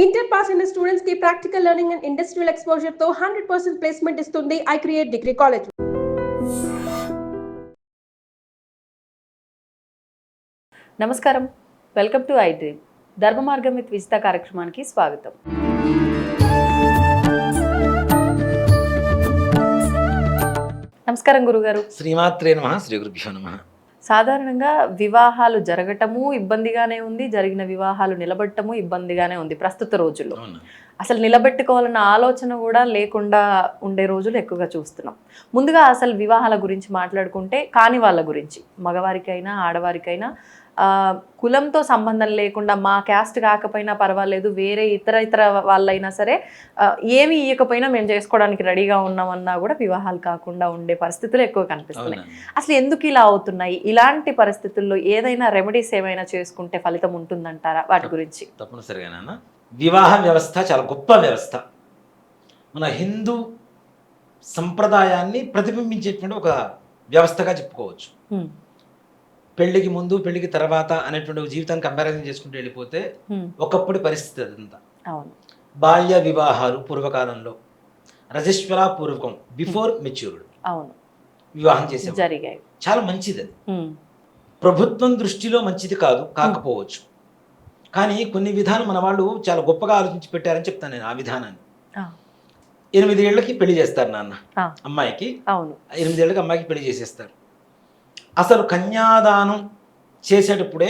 Inter pass అయిన students కి practical learning and industrial exposure తో 100% ప్లేస్మెంట్ ఇస్తుంది ఐ క్రియేట్ డిగ్రీ కాలేజ్. నమస్కారం, వెల్కమ్ టు ఐ డ్రీమ్. ధర్మ మార్గం విత్ విజిత కార్యక్రమానికి స్వాగతం. నమస్కారం గురుగారు. శ్రీమాత్రే నమః. శ్రీ గురుభ్యో నమః. సాధారణంగా వివాహాలు జరగటము ఇబ్బందిగానే ఉంది, జరిగిన వివాహాలు నిలబెట్టము ఇబ్బందిగానే ఉంది ప్రస్తుత రోజుల్లో. అసలు నిలబెట్టుకోవాలన్న ఆలోచన కూడా లేకుండా ఉండే రోజులు ఎక్కువగా చూస్తున్నాం. ముందుగా అసలు వివాహాల గురించి మాట్లాడుకుంటే కాని వాళ్ళ గురించి, మగవారికైనా ఆడవారికైనా కులంతో సంబంధం లేకుండా మా క్యాస్ట్ కాకపోయినా పర్వాలేదు, వేరే ఇతర వాళ్ళైనా సరే ఏమి ఇవ్వకపోయినా మేము చేసుకోవడానికి రెడీగా ఉన్నామన్నా కూడా వివాహాలు కాకుండా ఉండే పరిస్థితులు ఎక్కువ కనిపిస్తున్నాయి. అసలు ఎందుకు ఇలా అవుతున్నాయి? ఇలాంటి పరిస్థితుల్లో ఏదైనా రెమెడీస్ ఏమైనా చేసుకుంటే ఫలితం ఉంటుందంటారా? వాటి గురించి. తప్పనిసరిగా వివాహ వ్యవస్థ చాలా గొప్ప వ్యవస్థ. మన హిందూ సంప్రదాయాన్ని ప్రతిబింబించేటువంటి ఒక వ్యవస్థగా చెప్పుకోవచ్చు. పెళ్లికి ముందు పెళ్లికి తర్వాత అనేటువంటి జీవితాన్ని కంపారిజన్ చేసుకుంటూ వెళ్ళిపోతే ఒకప్పుడు పరిస్థితి అదంతా. బాల్య వివాహాలు పూర్వకాలంలో రజస్వల పూర్వకం, బిఫోర్ మెచ్యూర్డ్ వివాహం చేసే జరిగాయి. చాలా మంచిది. అది ప్రభుత్వం దృష్టిలో మంచిది కాదు కాకపోవచ్చు, కానీ కొన్ని విధానం మన వాళ్ళు చాలా గొప్పగా ఆలోచించి పెట్టారని చెప్తాను నేను. ఆ విధానాన్ని 8 ఏళ్ళకి పెళ్లి చేస్తారు నాన్న అమ్మాయికి. 8 ఏళ్ళకి అమ్మాయికి పెళ్లి చేసేస్తారు. అసలు కన్యాదానం చేసేటప్పుడే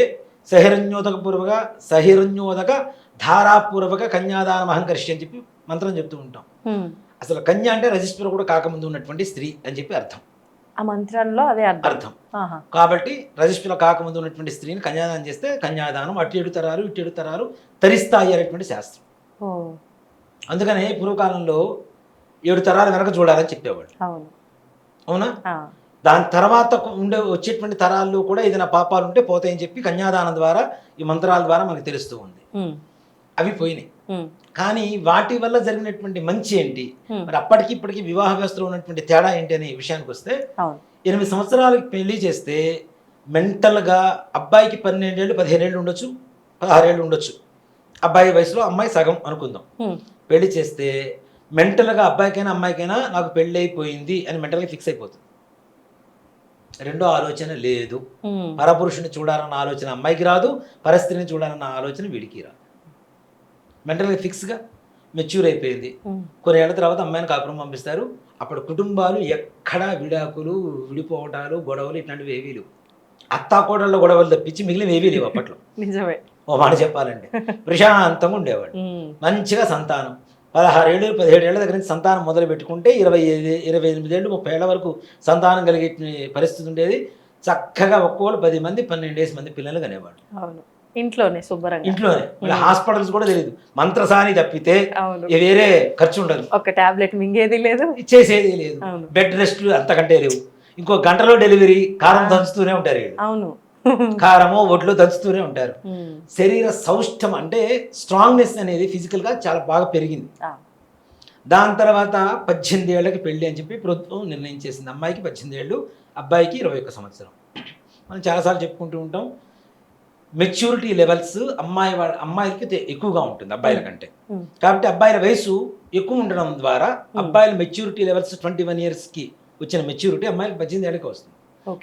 సహిరణ్యోదక ధారాపూర్వక కన్యాదాన మహంకరిష్టి అని చెప్పి మంత్రం చెప్తూ ఉంటాం. అసలు కన్య అంటే రజిస్టర్ కూడా కాకముందు ఉన్నటువంటి స్త్రీ అని చెప్పి అర్థం. ఆ మంత్రంలో అదే అర్థం. కాబట్టి రజిస్టర్ కాకముందు ఉన్నటువంటి స్త్రీని కన్యాదానం చేస్తే కన్యాదానం అటు 7 తరాలు ఇటు 7 తరాలు తరిస్తాయి అనేటువంటి శాస్త్రం. అందుకనే పూర్వకాలంలో 7 తరాలు వెనక చూడాలని చెప్పేవాళ్ళు. అవునా? దాని తర్వాత వచ్చేటువంటి తరాల్లో కూడా ఏదైనా పాపాలు ఉంటే పోతాయని చెప్పి కన్యాదానం ద్వారా ఈ మంత్రాల ద్వారా మనకు తెలుస్తూ ఉంది. అవి పోయినాయి. కానీ వాటి వల్ల జరిగినటువంటి మంచి ఏంటి, మరి అప్పటికి ఇప్పటికీ వివాహ వ్యవస్థలో ఉన్నటువంటి తేడా ఏంటి అనే విషయానికి వస్తే 8 సంవత్సరాలకి పెళ్లి చేస్తే మెంటల్గా అబ్బాయికి 12 ఏళ్ళు 15 ఏళ్ళు ఉండొచ్చు, 16 ఏళ్ళు ఉండొచ్చు. అబ్బాయి వయసులో అమ్మాయి సగం అనుకుందాం. పెళ్లి చేస్తే మెంటల్గా అబ్బాయికైనా అమ్మాయికైనా నాకు పెళ్ళి అయిపోయింది అని మెంటల్గా ఫిక్స్ అయిపోతుంది. రెండో ఆలోచన లేదు. పరపురుషుని చూడాలన్న ఆలోచన అమ్మాయికి రాదు, పరస్త్రీని చూడాలన్న ఆలోచన వీడికి రాదు. మెంటల్గా ఫిక్స్గా మెచ్యూర్ అయిపోయింది. కొన్ని ఏళ్ల తర్వాత అమ్మాయిని కాపురం పంపిస్తారు. అప్పుడు కుటుంబాలు ఎక్కడా విడాకులు, విడిపోవటాలు, గొడవలు ఇట్లాంటివి ఏవీ లేవు. అత్తాకోడళ్ళ గొడవలు తప్పించి మిగిలిన ఏవీ లేవు అప్పట్లో. నిజమే. ఓ మాట చెప్పాలంటే ప్రశాంతంగా ఉండేవాడు. మంచిగా సంతానం 16 ఏళ్ళు 17 ఏళ్ల దగ్గర నుంచి సంతానం మొదలు పెట్టుకుంటే 28 ఏళ్ళు 30 ఏళ్ల వరకు సంతానం కలిగే పరిస్థితి ఉండేది. చక్కగా ఒక్కోళ్ళు 10 మంది 12 మంది పిల్లలు కనేవాడు. ఇంట్లోనే శుభ్రంగా. ఇంట్లోనే. హాస్పిటల్స్ కూడా తెలియదు. మంత్రసాని తప్పితే వేరే ఖర్చు ఉండదు. ఒక టాబ్లెట్ మింగేది లేదు, చేసేది లేదు. బెడ్ రెస్ట్లు అంతకంటే లేవు. ఇంకో గంటలో డెలివరీ. కారం దంచుతూనే ఉంటారు. అవును, కారము ఒడ్లు దంచుతూనే ఉంటారు. శరీర సౌష్ఠం అంటే స్ట్రాంగ్నెస్ అనేది ఫిజికల్గా చాలా బాగా పెరిగింది. దాని తర్వాత 18 ఏళ్ళకి పెళ్ళి అని చెప్పి ప్రభుత్వం నిర్ణయం చేసింది. అమ్మాయికి 18 ఏళ్ళు, అబ్బాయికి 21 సంవత్సరం. మనం చాలాసార్లు చెప్పుకుంటూ ఉంటాం, మెచ్యూరిటీ లెవెల్స్ అమ్మాయిలకి ఎక్కువగా ఉంటుంది అబ్బాయిల కంటే. కాబట్టి అబ్బాయిల వయసు ఎక్కువ ఉండడం ద్వారా అబ్బాయిల మెచ్యూరిటీ లెవెల్స్ 21 ఇయర్స్కి వచ్చిన మెచ్యూరిటీ అమ్మాయిలకి 18 ఏళ్ళకి వస్తుంది.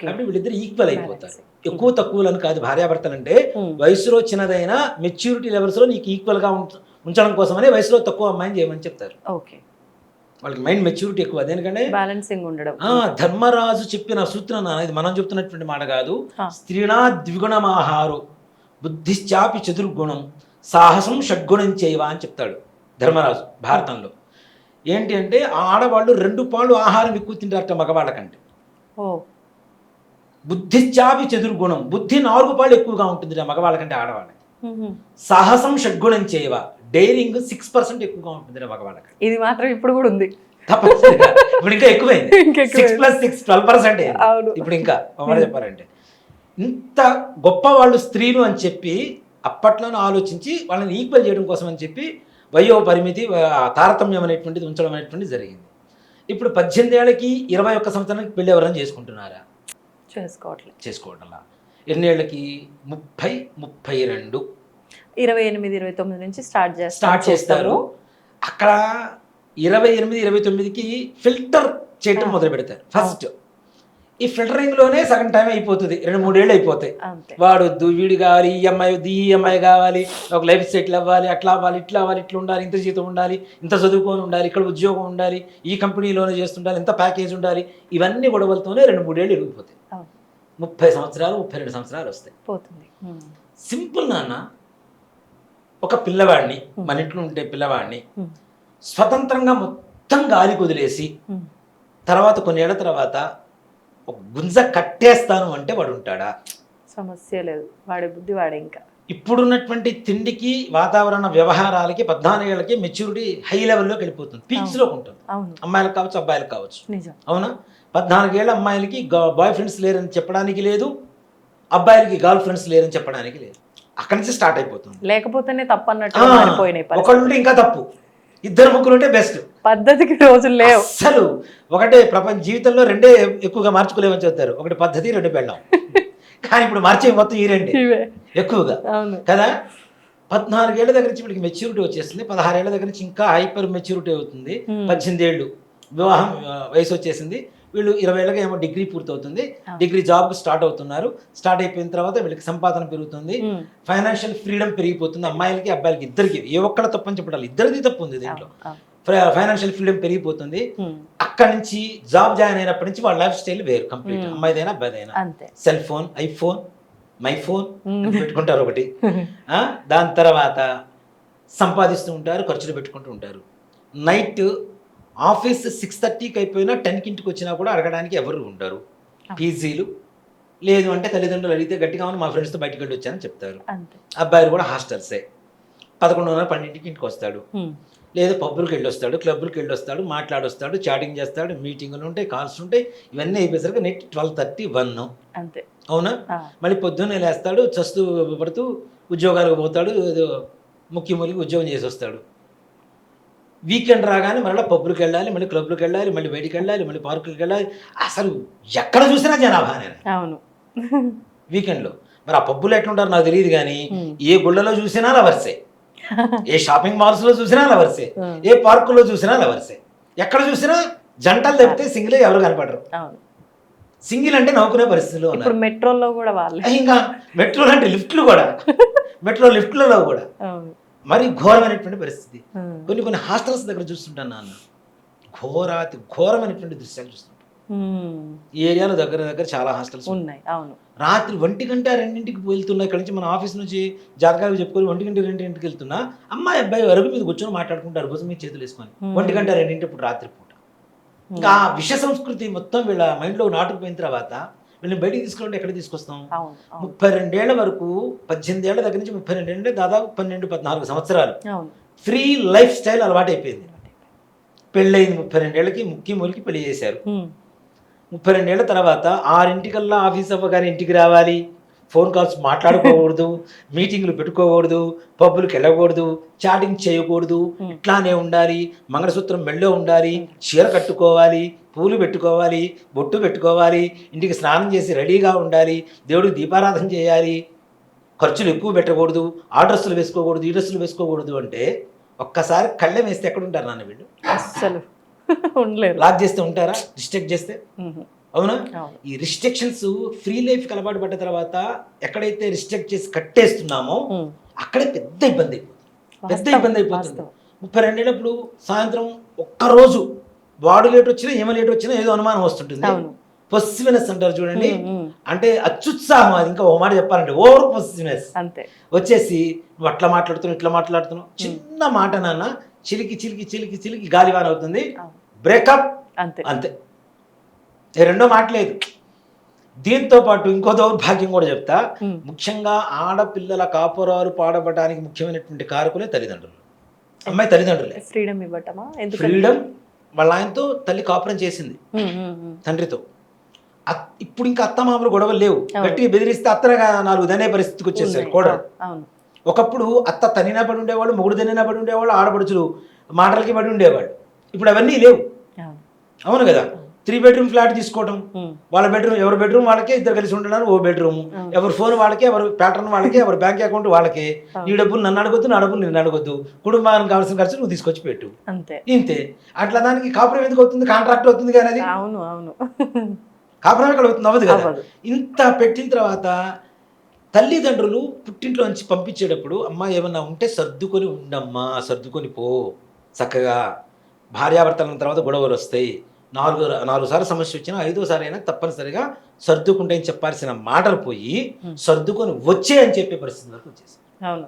కాబట్టి వీళ్ళిద్దరు ఈక్వల్ అయిపోతారు. ఎక్కువ తక్కువలని కాదు. భార్యాభర్తలు అంటే వయసులో చిన్నదైనా మెచ్యూరిటీ లెవెల్స్లో నీకు ఈక్వల్గా ఉంచడం కోసమనే వయసులో తక్కువ అమ్మాయిని చేయమని చెప్తారు. వాళ్ళకి మైండ్ మెచ్యూరిటీ ఎక్కువ. అదేంటంటే బ్యాలెన్సింగ్ ఉండడం. ధర్మరాజు చెప్పిన సూత్రం ఇది మనం చెప్తున్నటువంటి మాట కాదు. స్త్రీణా ద్విగుణమాహారు బుద్ధిశ్చాపి చతుర్గుణం సాహసం షడ్గుణం చేయవా అని చెప్తాడు ధర్మరాజు భారతంలో. ఏంటి అంటే ఆడవాళ్ళు 2 పాళ్ళు ఆహారం ఎక్కువ తింటారట మగవాళ్ళ కంటే. బుద్ధిశ్చాపి చతుర్గుణం, బుద్ధి 4 పాళ్ళు ఎక్కువగా ఉంటుంది మగవాళ్ళ కంటే ఆడవాళ్ళకి. సాహసం షడ్గుణం చేయవా, డైరింగ్ 6% ఎక్కువగా ఉంటుంది మగవాళ్ళకి. ఇది మాత్రం ఇప్పుడు కూడా ఉంది. తప్పనిసరిగా ఇప్పుడు ఇంకా ఎక్కువైంది. 6+6 12%. ఇప్పుడు ఇంకా చెప్పారంటే ఇంత గొప్ప వాళ్ళు స్త్రీలు అని చెప్పి అప్పట్లోనే ఆలోచించి వాళ్ళని ఈక్వల్ చేయడం కోసం అని చెప్పి వయో పరిమితి తారతమ్యం అనేటువంటిది ఉంచడం అనేటువంటిది జరిగింది. ఇప్పుడు 18 ఏళ్ళకి 21 సంవత్సరానికి పెళ్ళి ఎవరైనా చేసుకుంటున్నారా? చేసుకోవట్లా. ఎన్ని ఏళ్ళకి? 30, 32. 28, 29 నుంచి స్టార్ట్ చేస్తారు. అక్కడ 28, 29కి ఫిల్టర్ చేయటం మొదలు పెడతారు ఫస్ట్. ఈ ఫిల్టరింగ్లోనే సగం టైం అయిపోతుంది, 2-3 ఏళ్ళు అయిపోతాయి. వాడొద్దు, వీడు కావాలి, ఈఎంఐ కావాలి, ఒక లైఫ్ సెటిల్ అవ్వాలి, అట్లా అవ్వాలి, ఇట్లా అవ్వాలి, ఇట్లా ఉండాలి, ఇంత జీతం ఉండాలి, ఇంత చదువుకొని ఉండాలి, ఇక్కడ ఉద్యోగం ఉండాలి, ఈ కంపెనీలోనే చేస్తుండాలి, ఇంత ప్యాకేజ్ ఉండాలి, ఇవన్నీ గొడవలతోనే 2-3 ఏళ్ళు ఎరిగిపోతాయి. 30 సంవత్సరాలు 32 సంవత్సరాలు వస్తాయి. సింపుల్ నాన్న, ఒక పిల్లవాడిని, మన ఇంట్లో ఉంటే పిల్లవాడిని స్వతంత్రంగా మొత్తం గాలి కుదిలేసి తర్వాత కొన్నేళ్ల తర్వాత ఒక గుంజ కట్టేస్తాను అంటే వాడు ఉంటాడా? సమస్య లేదు, వాడి బుద్ధి వాడే. ఇంకా ఇప్పుడున్నటువంటి తిండికి, వాతావరణ వ్యవహారాలకి 14 ఏళ్ళకి మెచ్యూరిటీ హై లెవెల్లోకి వెళ్ళిపోతుంది, పీక్స్లోకి ఉంటుంది. అమ్మాయిలకు కావచ్చు, అబ్బాయిలకు కావచ్చు. అవునా? 14 ఏళ్ళ అమ్మాయిలకి బాయ్ ఫ్రెండ్స్ లేరని చెప్పడానికి లేదు, అబ్బాయిలకి గర్ల్ ఫ్రెండ్స్ లేరని చెప్పడానికి లేదు. అక్కడి నుంచి స్టార్ట్ అయిపోతుంది. లేకపోతేనే తప్పు అన్నట్టు ఒకళ్ళుంటే ఇంకా తప్పు, 2-3 ఉంటే బెస్ట్. పద్ధతికి రోజులు లేవు అసలు. ఒకటే ప్రపంచ జీవితంలో 2 ఎక్కువగా మార్చుకోలేమని చెప్తారు, ఒకటి పద్ధతి, 2 పెళ్ళాం. కానీ ఇప్పుడు మార్చే మొత్తం ఈ 2 ఎక్కువగా కదా. 14 ఏళ్ల దగ్గర నుంచి వీళ్ళకి మెచ్యూరిటీ వచ్చేస్తుంది, 16 ఏళ్ల దగ్గర నుంచి ఇంకా హైపర్ మెచ్యూరిటీ అవుతుంది, 18 ఏళ్ళు వివాహం వయసు వచ్చేసింది. వీళ్ళు 20 ఏళ్ళకి ఏమో డిగ్రీ పూర్తవుతుంది, డిగ్రీ జాబ్ స్టార్ట్ అవుతున్నారు. స్టార్ట్ అయిపోయిన తర్వాత వీళ్ళకి సంపాదన పెరుగుతుంది, ఫైనాన్షియల్ ఫ్రీడమ్ పెరిగిపోతుంది. అమ్మాయిలకి అబ్బాయిలకి ఇద్దరికి, ఏ ఒక్కళ్ళ తప్పని చెప్పడాలి, ఇద్దరిది తప్పు ఉంది దీంట్లో. ఫైనాన్షియల్ ఫ్రీడమ్ పెరిగిపోతుంది. అక్కడి నుంచి జాబ్ జాయిన్ అయినప్పటి నుంచి వాళ్ళ లైఫ్ స్టైల్ వేరు కంప్లీట్. అమ్మాయిదైనా అబ్బాయిదైనా cell phone, iPhone, Mi phone పెట్టుకుంటారు ఒకటి. దాని తర్వాత సంపాదిస్తూ ఉంటారు, ఖర్చులు పెట్టుకుంటూ ఉంటారు. నైట్ ఆఫీస్ 6:30కి అయిపోయినా 10కి ఇంటికి వచ్చినా కూడా అడగడానికి ఎవరు ఉంటారు? పీజీలు, లేదు అంటే తల్లిదండ్రులు అడిగితే గట్టిగా మా ఫ్రెండ్స్తో బయటకు వెళ్ళి వచ్చానని చెప్తారు. అబ్బాయిలు కూడా హాస్టల్సే. 11:30-12కి ఇంటికి వస్తాడు, లేదా పబ్బులకు వెళ్ళి వస్తాడు, క్లబ్లకు వెళ్ళి వస్తాడు, మాట్లాడొస్తాడు, చాటింగ్ చేస్తాడు, మీటింగులు ఉంటాయి, కాల్స్ ఉంటాయి. ఇవన్నీ అయిపోయేసరికి నెట్ 12:30-1 అంతే. అవునా? మళ్ళీ పొద్దున్నే లేస్తాడు, చస్తూ పడుతూ ఉద్యోగాలకు పోతాడు, ఏదో ముఖ్యమూలికి ఉద్యోగం చేసి వస్తాడు. వీకెండ్ రాగానే మళ్ళీ పబ్బులకు వెళ్ళాలి, మళ్ళీ క్లబ్లకు వెళ్ళాలి, మళ్ళీ బయటికి వెళ్ళాలి, మళ్ళీ పార్కులకు వెళ్ళాలి. అసలు ఎక్కడ చూసినా జనాభానే వీకెండ్లో. మరి ఆ పబ్బులు ఎట్లుంటారు నాకు తెలియదు, కానీ ఏ గుళ్ళలో చూసినా లవర్సే, ఏ షాపింగ్ మాల్స్లో చూసినా లవర్సే, ఏ పార్కులో చూసినా లవర్సే. ఎక్కడ చూసినా జంటలు తప్పితే సింగిల్ ఎవరు కనపడరు. సింగిల్ అంటే నవ్వుకునే పరిస్థితులు ఉన్నారు. మెట్రోలో కూడా ఇంకా మెట్రోలు అంటే లిఫ్ట్లు కూడా, మెట్రో లిఫ్ట్లలో కూడా మరి ఘోరమైనటువంటి పరిస్థితి. కొన్ని హాస్టల్స్ దగ్గర చూస్తుంటాను నాన్న, ఘోరమైనటువంటి దృశ్యాలు చూస్తుంటాను. ఈ ఏరియాలో దగ్గర చాలా హాస్టల్స్ ఉన్నాయి. రాత్రి 1-2కి వెళ్తున్నా, ఇక్కడ నుంచి మన ఆఫీస్ నుంచి జాతకాలు చెప్పుకొని 1-2కి వెళ్తున్నా, అమ్మాయి అబ్బాయి వరకు మీద కూర్చొని మాట్లాడుకుంటారు, భుజం మీద చేతులు వేసుకొని. 1-2 ఇప్పుడు రాత్రిపూట. ఇంకా ఆ విష సంస్కృతి మొత్తం వీళ్ళ మైండ్లో నాటుకుపోయిన తర్వాత వీళ్ళని బయటికి తీసుకుంటే ఎక్కడ తీసుకొస్తాం? 32 ఏళ్ల వరకు, 18 ఏళ్ల దగ్గర నుంచి 32 ఏళ్ళ దాదాపు 12-14 సంవత్సరాలు ఫ్రీ లైఫ్ స్టైల్ అలవాటు అయిపోయింది. పెళ్ళయింది 32 ఏళ్ళకి, ముక్కి పెళ్లి చేశారు. 32 ఏళ్ల తర్వాత 6:00కల్లా ఆఫీస్ అవ్వగానే ఇంటికి రావాలి, ఫోన్ కాల్స్ మాట్లాడుకోకూడదు, మీటింగ్లు పెట్టుకోకూడదు, పబ్బులకు వెళ్ళకూడదు, చాటింగ్ చేయకూడదు, ఇట్లానే ఉండాలి, మంగళసూత్రం మెళ్ళో ఉండాలి, చీర కట్టుకోవాలి, పూలు పెట్టుకోవాలి, బొట్టు పెట్టుకోవాలి, ఇంటికి స్నానం చేసి రెడీగా ఉండాలి, దేవుడికి దీపారాధన చేయాలి, ఖర్చులు ఎక్కువ పెట్టకూడదు, ఆ డ్రెస్సులు వేసుకోకూడదు, ఈ డ్రెస్సులు వేసుకోకూడదు అంటే ఒక్కసారి కళ్ళెం వేస్తే ఎక్కడ ఉంటారు నాన్న వీళ్ళు? అస్సలు ఉండలేరు. లాక్ చేస్తే ఉంటారా? రిస్ట్రిక్ట్ చేస్తే? అవునా? ఈ రిస్ట్రిక్షన్స్ ఫ్రీ లైఫ్కి అలవాటు పడ్డ తర్వాత ఎక్కడైతే రిస్ట్రిక్ట్ చేసి కట్టేస్తున్నామో అక్కడే పెద్ద ఇబ్బంది అయిపోతుంది. 32 ఏళ్ళప్పుడు సాయంత్రం ఒక్కరోజు వాడు లేట్ వచ్చినా ఏమో లేట్ వచ్చినా ఏదో అనుమానం వస్తుంటుంది. పొసిసివ్నెస్ అంటారు చూడండి, అంటే అత్యుత్సాహం. అది ఇంకా ఓ మాట చెప్పాలంటే ఓవర్ పొసిసివ్నెస్ వచ్చేసి, నువ్వు అట్లా మాట్లాడుతున్నావు, ఇట్లా మాట్లాడుతున్నావు, చిన్న మాట నాన్న చిలికి గాలివాన అవుతుంది, బ్రేకప్ అంతే. రెండో మాట లేదు. దీంతో పాటు ఇంకో దౌర్భాగ్యం కూడా చెప్తా. ముఖ్యంగా ఆడపిల్లల కాపురాలు పాడబడడానికి ముఖ్యమైనటువంటి కారకులే తల్లిదండ్రులు. అమ్మాయి తల్లిదండ్రులే. ఫ్రీడమ్ వాళ్ళ ఆయనతో తల్లి కాపురం చేసింది, తండ్రితో. ఇప్పుడు ఇంకా అత్తమామలు గొడవలు లేవు, గట్టిగా బెదిరిస్తే అత్తనగా 4 దనే పరిస్థితికి వచ్చేసారు కూడా. ఒకప్పుడు అత్త తనినా పడి ఉండేవాళ్ళు, మొగుడు తనినా పడి ఉండేవాళ్ళు, ఆడపడుచులు మాటలకి పడి ఉండేవాళ్ళు. ఇప్పుడు అవన్నీ లేవు. అవును కదా? 3 బెడ్రూమ్ ఫ్లాట్ తీసుకోవడం, వాళ్ళ బెడ్రూమ్ ఎవరి బెడ్రూమ్ వాళ్ళకే, ఇద్దరు కలిసి ఉండడానికి ఓ బెడ్రూమ్, ఎవరి ఫోన్ వాళ్ళకే, ఎవరి ప్యాటర్న్ వాళ్ళకే, ఎవరి బ్యాంక్ అకౌంట్ వాళ్ళకే, నీ డబ్బులు నన్ను అడగొద్దు, నా డబ్బులు నిన్ను అడగొద్దు, కుటుంబానికి కావాల్సిన ఖర్చు నువ్వు తీసుకొచ్చి పెట్టు, అంతే. ఇంతే. అట్లా దానికి కాపురం ఎందుకు అవుతుంది? కాంట్రాక్ట్ అవుతుంది కానీ అది అవును అవును కాపురం ఎక్కడ అవుతుంది? అవ్వదు కదా. ఇంత పెట్టిన తర్వాత తల్లిదండ్రులు పుట్టింట్లో నుంచి పంపించేటప్పుడు అమ్మ ఏమన్నా ఉంటే సర్దుకొని ఉండమ్మా, సర్దుకొని పో చక్కగా. భార్యాభర్తల తర్వాత గొడవలు వస్తాయి, నాలుగు సార్లు సమస్య వచ్చినా 5వ సారి అయినా తప్పనిసరిగా సర్దుకుంటే అని చెప్పాల్సిన మాటలు పోయి సర్దుకొని వచ్చే అని చెప్పే పరిస్థితి వరకు వచ్చేసి. అవును.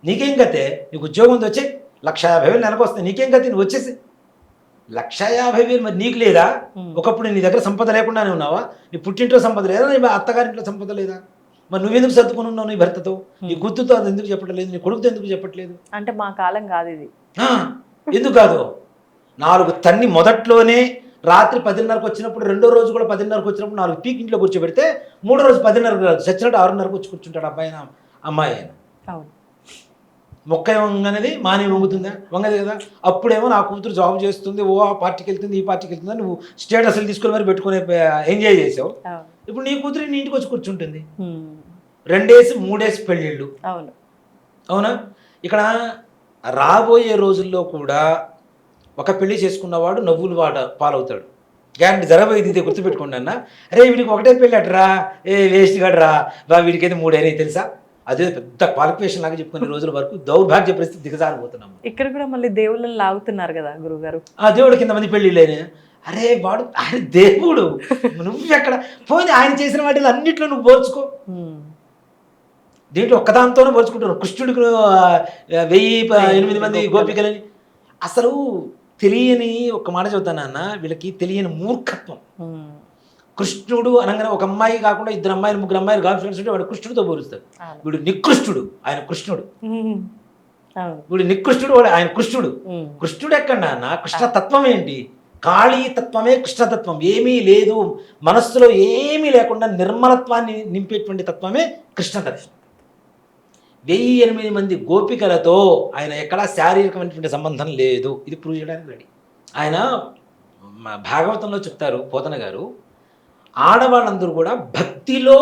నీకేం గతే? నీకు ఉద్యోగం ఉంది, వచ్చే 1,50,000 నెలకు వస్తాయి, నీకేం గతి? నువ్వు వచ్చేసి 1,50,000 మరి నీకు లేదా? ఒకప్పుడు నీ దగ్గర సంపద లేకుండానే ఉన్నావా? నీ పుట్టింట్లో సంపద లేదా? నీ అత్తగారింట్లో సంపద లేదా? మరి నువ్వెందుకు సర్దుకుని ఉన్నావు నీ భర్తతో? నీ కూతురుతో అది ఎందుకు చెప్పట్లేదు? నీ కొడుకుతో ఎందుకు చెప్పట్లేదు? అంటే మా కాలం కాదు ఇది. ఎందుకు కాదు? 4 తన్ని మొదట్లోనే రాత్రి 10:30కు వచ్చినప్పుడు, 2వ రోజు కూడా 10:30కు వచ్చినప్పుడు 4 పీక్ ఇంట్లో కూర్చోబెడితే 3వ రోజు 10:30కు రాదు, చచ్చినట్టు 6:30కు వచ్చి కూర్చుంటాడు అబ్బాయి అమ్మాయి అయినా. మొక్క వంగనేది మాని వంగుతుందా? వంగదు కదా. అప్పుడేమో నా కూతురు జాబ్ చేస్తుంది, ఓ ఆ పార్టీకి వెళ్తుంది, ఈ పార్టీకి వెళ్తుందని నువ్వు స్టేటస్లు తీసుకొని మరి పెట్టుకుని ఎంజాయ్ చేసావు. ఇప్పుడు నీ కూతురు నీ ఇంటికి వచ్చి కూర్చుంటుంది. 2 ఏసి 3 ఏసి పెళ్ళిళ్ళు. అవునా? ఇక్కడ రాబోయే రోజుల్లో కూడా ఒక పెళ్లి చేసుకున్నవాడు నవ్వులు పాలవుతాడు. గ్యారంటీ జరగబోయేది ఇదే, గుర్తుపెట్టుకోండి అన్న. అరే వీడికి ఒకటే పెళ్ళి అటరా, ఏ వేస్ట్ గడరా బా, వీడికైతే 3 అయినాయి తెలుసా? అదే పెద్ద క్వాలిఫికేషన్ లాగా చెప్పుకునే రోజుల వరకు దౌర్భాగ్య పరిస్థితి దిగజారిపోతున్నాం. ఇక్కడ కూడా మళ్ళీ దేవుళ్ళని లాగుతున్నారు కదా గురుగారు. ఆ దేవుడు కింద మంది పెళ్ళిళ్ళైనా, అరే వాడు ఆయన దేవుడు, నువ్వు ఎక్కడ పోయి ఆయన చేసిన వాటిలో అన్నిట్లో నువ్వు పోల్చుకో. దీంట్లో ఒక్కదాంతోనే పోల్చుకుంటున్నావు. కృష్ణుడికి 1008 మంది గోపికలని. అసలు తెలియని ఒక మాట చెబుతానన్న, వీళ్ళకి తెలియని మూర్ఖత్వం. కృష్ణుడు అనగానే ఒక అమ్మాయి కాకుండా 2 అమ్మాయిలు 3 అమ్మాయిలు గర్ల్ ఫ్రెండ్స్ ఉంటే వాడు కృష్ణుడితో పోలుస్తాడు. వీడు నికృష్టుడు, ఆయన కృష్ణుడు. వీడు నికృష్టుడు, వాడు ఆయన కృష్ణుడు. కృష్ణుడు ఎక్కడ అన్న? కృష్ణతత్వం ఏంటి? కాళీ తత్వమే కృష్ణతత్వం. ఏమీ లేదు, మనస్సులో ఏమీ లేకుండా నిర్మలత్వాన్ని నింపేటువంటి తత్వమే కృష్ణతత్వం. 1008 మంది గోపికలతో ఆయన ఎక్కడా శారీరకమైనటువంటి సంబంధం లేదు. ఇది ప్రూవ్ చేయడానికి రెడీ. ఆయన భాగవతంలో చెప్తారు పోతన గారు, ఆడవాళ్ళందరూ కూడా భక్తిలో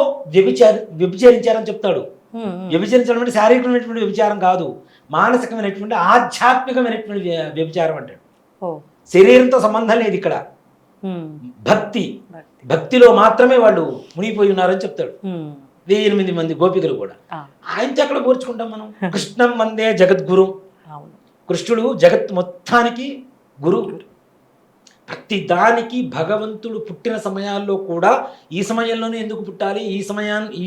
వ్యభిచరించారని చెప్తాడు. వ్యభిచరించడం అంటే శారీరకమైనటువంటి వ్యభిచారం కాదు, మానసికమైనటువంటి ఆధ్యాత్మికమైనటువంటి వ్యభిచారం అంటాడు. శరీరంతో సంబంధం లేదు ఇక్కడ. భక్తిలో మాత్రమే వాళ్ళు మునిగిపోయి ఉన్నారని చెప్తాడు. 1008 మంది గోపికలు కూడా. ఆయనతో ఎక్కడ పోల్చుకుంటాం మనం? కృష్ణం వందే జగద్గురు. కృష్ణుడు జగత్ మొత్తానికి గురువు. ప్రతి దానికి భగవంతుడు పుట్టిన సమయాల్లో కూడా ఈ సమయంలోనే ఎందుకు పుట్టాలి,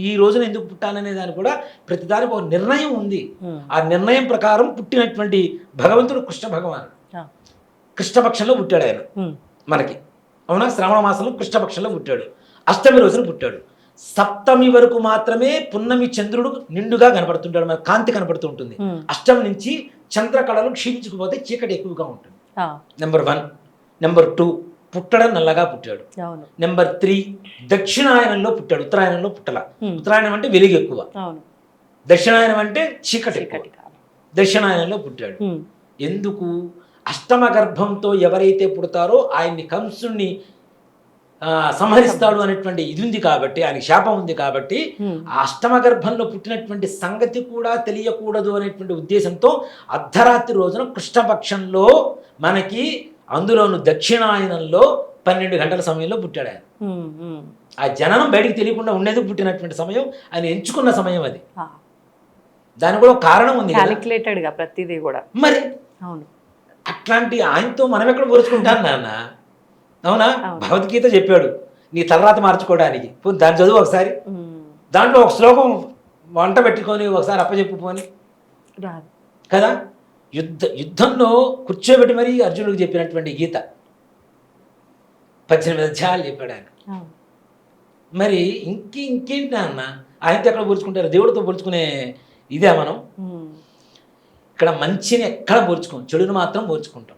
ఈ రోజున ఎందుకు పుట్టాలి అనే దానికి కూడా ప్రతి దానికి ఒక నిర్ణయం ఉంది. ఆ నిర్ణయం ప్రకారం పుట్టినటువంటి భగవంతుడు కృష్ణ భగవానుడు. కృష్ణపక్షంలో పుట్టాడు ఆయన మనకి. అవునా? శ్రావణ మాసంలో కృష్ణపక్షంలో పుట్టాడు. అష్టమి రోజున పుట్టాడు. సప్తమి వరకు మాత్రమే పున్నమి చంద్రుడు నిండుగా కనపడుతుంటాడు, మనకు కాంతి కనపడుతూ ఉంటుంది. అష్టమి నుంచి చంద్రకళలు క్షీణించుకుపోతే చీకటి ఎక్కువగా ఉంటుంది. నెంబర్ 1. నెంబర్ 2, పుట్టడం నల్లగా పుట్టాడు. నెంబర్ 3, దక్షిణాయనంలో పుట్టాడు. ఉత్తరాయణంలో పుట్టల. ఉత్తరాయణం అంటే వెలుగు ఎక్కువ, దక్షిణాయనం అంటే చీకటి. దక్షిణాయనంలో పుట్టాడు. ఎందుకు? అష్టమ గర్భంతో ఎవరైతే పుడతారో ఆయన్ని కంసుణ్ణి సంహరిస్తాడు అనేటువంటి ఇది ఉంది కాబట్టి, ఆయనకి శాపం ఉంది కాబట్టి, ఆ అష్టమ గర్భంలో పుట్టినటువంటి సంగతి కూడా తెలియకూడదు అనేటువంటి ఉద్దేశంతో అర్ధరాత్రి రోజున కృష్ణపక్షంలో మనకి, అందులోను దక్షిణాయనంలో 12 గంటల సమయంలో పుట్టాడు ఆయన. ఆ జననం బయటికి తెలియకుండా ఉండేందుకు పుట్టినటువంటి సమయం, ఆయన ఎంచుకున్న సమయం అది. దానికి కూడా కారణం ఉంది, క్యాలిక్యులేటెడ్గా ప్రతిదీ కూడా. మరి అవును, అట్లాంటి ఆయనతో మనం ఎక్కడ పోల్చుకుంటాను నాన్న? అవునా? భగవద్గీత చెప్పాడు నీ తలరాత మార్చుకోవడానికి. దాన్ని చదువు ఒకసారి, దాంట్లో ఒక శ్లోకం వంట పెట్టుకొని ఒకసారి అప్పచెప్పుకొని కదా. యుద్ధంలో కూర్చోబెట్టి మరీ అర్జునుడికి చెప్పినటువంటి గీత 18 అధ్యాయాలు చెప్పాడు ఆయన. మరి ఇంకేంటి నాన్న? ఆయనతో ఎక్కడ పోల్చుకుంటారు? దేవుడితో పోల్చుకునే ఇదే మనం. ఇక్కడ మంచిని ఎక్కడ పోల్చుకోం, చెడుని మాత్రం పోల్చుకుంటాం.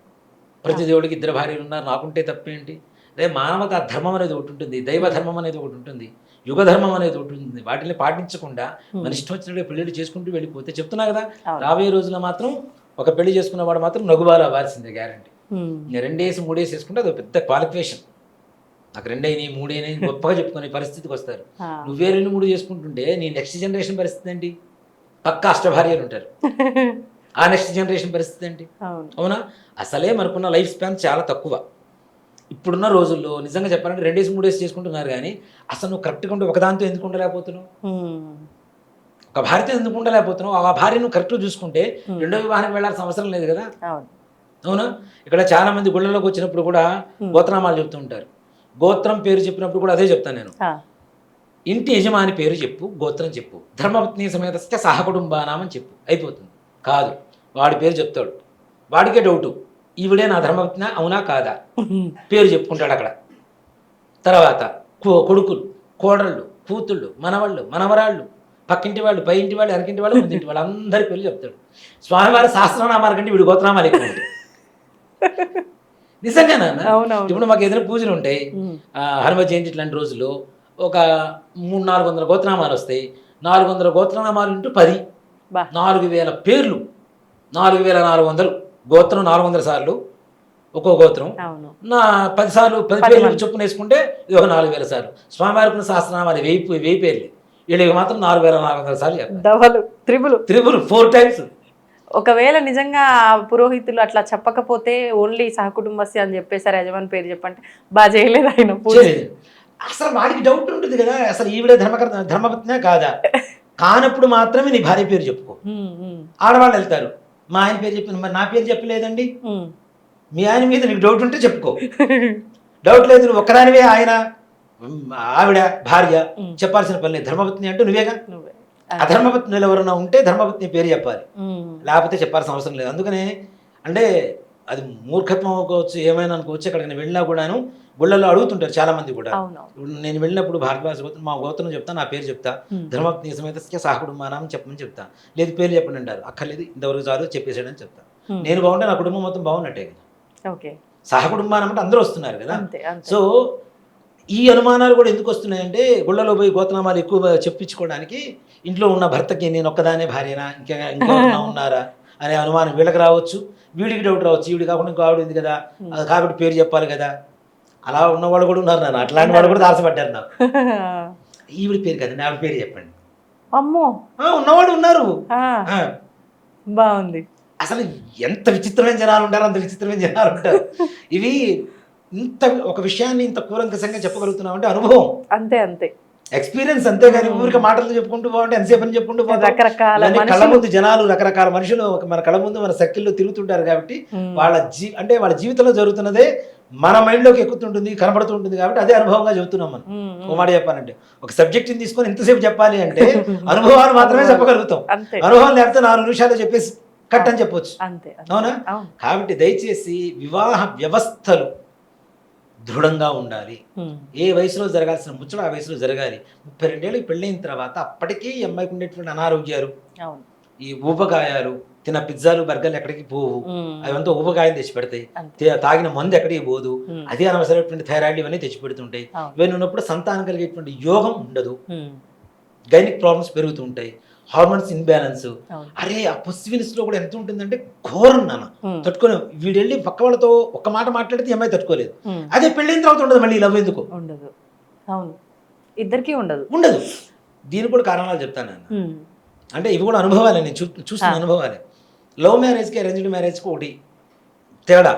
ప్రతి దేవుడికి 2 భార్యలు ఉన్నారు, నాకుంటే తప్పేంటి? అదే మానవత ధర్మం అనేది ఒకటి ఉంటుంది, దైవ ధర్మం అనేది ఒకటి ఉంటుంది, యుగ ధర్మం అనేది ఒకటి ఉంటుంది. వాటిని పాటించకుండా మన ఇష్టం వచ్చినట్టు పెళ్లిళ్ళు చేసుకుంటూ వెళ్ళిపోతే, చెప్తున్నా కదా, రాబోయే రోజుల్లో మాత్రం ఒక పెళ్లి చేసుకున్న వాడు మాత్రం నగుబాల అవ్వాల్సిందే గ్యారంటీ. 2 ఏసి 3 ఏసి వేసుకుంటే అది పెద్ద క్వాలిఫికేషన్. నాకు 2 అయినాయి 3 అయినాయి గొప్పగా చెప్పుకునే పరిస్థితికి వస్తారు. ఆ. నువ్వే 2, 3 చేసుకుంటుంటే నీ నెక్స్ట్ జనరేషన్ పరిస్థితి ఏంటి? పక్కా అష్టభార్యలు ఉంటారు. ఆ నెక్స్ట్ జనరేషన్ పరిస్థితి ఏంటి? అవును. అవునా? అసలే మనకున్న లైఫ్ స్పాన్ చాలా తక్కువ. ఇప్పుడున్న రోజుల్లో నిజంగా చెప్పాలంటే 2 డేస్ 3 డేస్ చేసుకుంటున్నారు కానీ అసలు నువ్వు కరెక్ట్గా ఉంటే ఒకదాంతో ఎందుకు ఉండలేకపోతున్నావు? ఒక భార్యతో ఎందుకు ఉండలేకపోతున్నావు? ఆ భార్య నువ్వు కరెక్ట్గా చూసుకుంటే రెండో వివాహానికి వెళ్ళాల్సిన అవసరం లేదు కదా. అవును. అవునా? ఇక్కడ చాలా మంది గుళ్ళలోకి వచ్చినప్పుడు కూడా గోత్రనామాలు చెప్తూ ఉంటారు. గోత్రం పేరు చెప్పినప్పుడు కూడా అదే చెప్తాను నేను. ఇంటి యజమాని పేరు చెప్పు, గోత్రం చెప్పు, ధర్మపత్ని సమేతస్య సహకుటుంబానామని చెప్పు, అయిపోతుంది. కాదు, వాడి పేరు చెప్తాడు. వాడికే డౌటు, ఈవిడే నా ధర్మపత్ని అవునా కాదా? పేరు చెప్పుకుంటాడు అక్కడ. తర్వాత కొడుకులు, కోడళ్ళు, కూతుళ్ళు, మనవాళ్ళు, మనవరాళ్ళు, పక్కింటి వాళ్ళు, పై ఇంటి వాళ్ళు, వెనకింటి వాళ్ళు, ముందింటి వాళ్ళు, అందరి పేర్లు చెప్తాడు. స్వామివారి సహస్రనామాల కంటే వీడి గోత్రనామాలు ఎక్కువ ఉంటాయి. నిజంగా నాన్న. ఇప్పుడు మాకు ఏదైనా పూజలు ఉంటాయి, హనుమ జయంతి ఇట్లాంటి రోజుల్లో ఒక 300-400 గోత్రనామాలు వస్తాయి. 400 గోత్రనామాలు ఇంటూ 10, 4000 పేర్లు. 4400 గోత్రం 400 సార్లు ఒక్కో గోత్రం. నా 10 సార్లు 10 పేర్లు చొప్పున వేసుకుంటే ఇది ఒక 4000 సార్లు. స్వామివారికి సహస్రనామాలు 1000 పేర్లు. వీళ్ళకి మాత్రం 4400 సార్లు చెప్పాలి. Triple 4 times. ఒకవేళ నిజంగా పురోహితులు అట్లా చెప్పకపోతే ఓన్లీ సహకుటుంబస్య అని చెప్పేసారు, యజమాని పేరు చెప్పంటే బాగా చేయలేదు ఆయన పూజ. అసలు వాడికి డౌట్ ఉంటుంది కదా, అసలు ఈవిడే ధర్మపత్నే కాదా? కానప్పుడు మాత్రమే నీ భార్య పేరు చెప్పుకో. ఆడవాళ్ళు వెళ్తారు, మా ఆయన పేరు చెప్పిన, మరి నా పేరు చెప్పలేదండి. మీ ఆయన మీద నీకు డౌట్ ఉంటే చెప్పుకో. డౌట్ లేదు, నువ్వు ఒక్కదానివే ఆయన ఆవిడ భార్య చెప్పాల్సిన పని లేదు. ధర్మపత్ని అంటే నువ్వేగా. అధర్మపత్నులు ఎవరన్నా ఉంటే ధర్మపత్ని పేరు చెప్పాలి, లేకపోతే చెప్పాల్సిన అవసరం లేదు. అందుకనే అంటే అది మూర్ఖత్వం అనుకోవచ్చు, ఏమైనా అనుకోవచ్చు. ఎక్కడికైనా వెళ్ళినా కూడాను గుళ్ళల్లో అడుగుతుంటారు చాలా మంది కూడా. నేను వెళ్ళినప్పుడు భారతవాస గోత్రం, మా గోత్రం చెప్తా, నా పేరు చెప్తా, ధర్మపత్ని సమేత సహకుటుంబానామని చెప్పమని చెప్తా. లేదు పేరు చెప్పండి అంటారు, అక్కర్లేదు ఇంతవరకు చాలు చెప్పేసాడని చెప్తా. నేను బాగుంటే నా కుటుంబం మొత్తం బాగున్నట్టే కదా. సహకుటుంబానం అంటే అందరూ వస్తున్నారు కదా. సో ఈ అనుమానాలు కూడా ఎందుకు వస్తున్నాయంటే, గుళ్ళలో పోయి గోత్రనామాలు ఎక్కువ చెప్పించుకోవడానికి ఇంట్లో ఉన్న భర్తకి నేను ఒక్కదానే భార్యనా, ఇంకెవరన్నా ఉన్నారా అనే అనుమానం వీళ్ళకి రావచ్చు, వీడికి డౌట్ రావచ్చు. వీడి కాకుండా ఇంకో ఆవిడ ఉంది కదా, కాబట్టి పేరు చెప్పాలి కదా. అలా ఉన్నవాళ్ళు కూడా ఉన్నారు నాన్న, అట్లాంటి వాళ్ళు కూడా దాచబడ్డారు నాకు. ఈవిడ పేరు కదండి, ఆవిడ పేరు చెప్పండి. అమ్మో, ఉన్నవాడు ఉన్నారు. బాగుంది. అసలు ఎంత విచిత్రమైన జనాలు ఉంటారు, అంత విచిత్రమైన జనాలు ఉంటారు. ఇవి ఇంత ఒక విషయాన్ని ఇంత కూలంకషంగా చెప్పగలుగుతున్నాం అంటే అనుభవం, అంతే అంతే ఎక్స్పీరియన్స్. అంతేగాని ఊరికి మాటలు చెప్పుకుంటూ పోవాలంటే ఎంతసేపు అని చెప్పుకుంటూ రకరకాల కళ్ళ ముందు జనాలు, రకరకాల మనుషులు మన కళ్ళ ముందు మన సర్కిల్లో తిరుగుతుంటారు. కాబట్టి వాళ్ళ జీవితంలో జరుగుతున్నదే మన మైండ్లోకి ఎక్కుతుంటుంది, కనబడుతుంటుంది. కాబట్టి అదే అనుభవంగా చెబుతున్నాం మనం. ఒక మాట చెప్పాలంటే, ఒక సబ్జెక్ట్ని తీసుకొని ఎంతసేపు చెప్పాలి అంటే అనుభవాలు మాత్రమే చెప్పగలుగుతాం. అనుభవం లేకపోతే 4 నిమిషాలు చెప్పేసి కట్ అని చెప్పొచ్చు. అవునా? కాబట్టి దయచేసి వివాహ వ్యవస్థలు దృఢంగా ఉండాలి. ఏ వయసులో జరగాల్సిన ముచ్చట ఆ వయసులో జరగాలి. 32 ఏళ్ళకి పెళ్ళైన తర్వాత అప్పటికీ ఈ అమ్మాయికి ఉండేటువంటి అనారోగ్యాలు, ఈ ఊబకాయాలు, తిన పిజ్జాలు బర్గర్లు ఎక్కడికి పోవు, అవంతా ఊబకాయలు తెచ్చి పెడతాయి. తాగిన మందు ఎక్కడికి పోదు, అదే అనవసరమైనటువంటి థైరాయిడ్ ఇవన్నీ తెచ్చి పెడుతుంటాయి. ఇవన్నీ ఉన్నప్పుడు సంతానం కలిగేటువంటి యోగం ఉండదు, గైనిక్ ప్రాబ్లమ్స్ పెరుగుతూ ఉంటాయి, హార్మోన్స్ ఇన్బ్యాలెన్స్. అరే ఆ పొసివినిస్ లో కూడా ఎంత ఉంటుందంటే ఘోరం నాన్న, తట్టుకోలేము. వీడెళ్ళి పక్క వాళ్ళతో ఒక్క మాట మాట్లాడితే ఈ అమ్మాయి తట్టుకోలేదు. అదే పెళ్ళైన తర్వాత ఉండదు మళ్ళీ లవ్, ఎందుకు ఉండదు? అవును, ఇద్దరికి ఉండదు. దీనికి కూడా కారణాలు చెప్తాను నాన్న. అంటే ఇవి కూడా అనుభవాలే, నేను చూసిన అనుభవాలే. లవ్ మ్యారేజ్కి అరేంజ్డ్ మ్యారేజ్కి ఒకటి తేడా.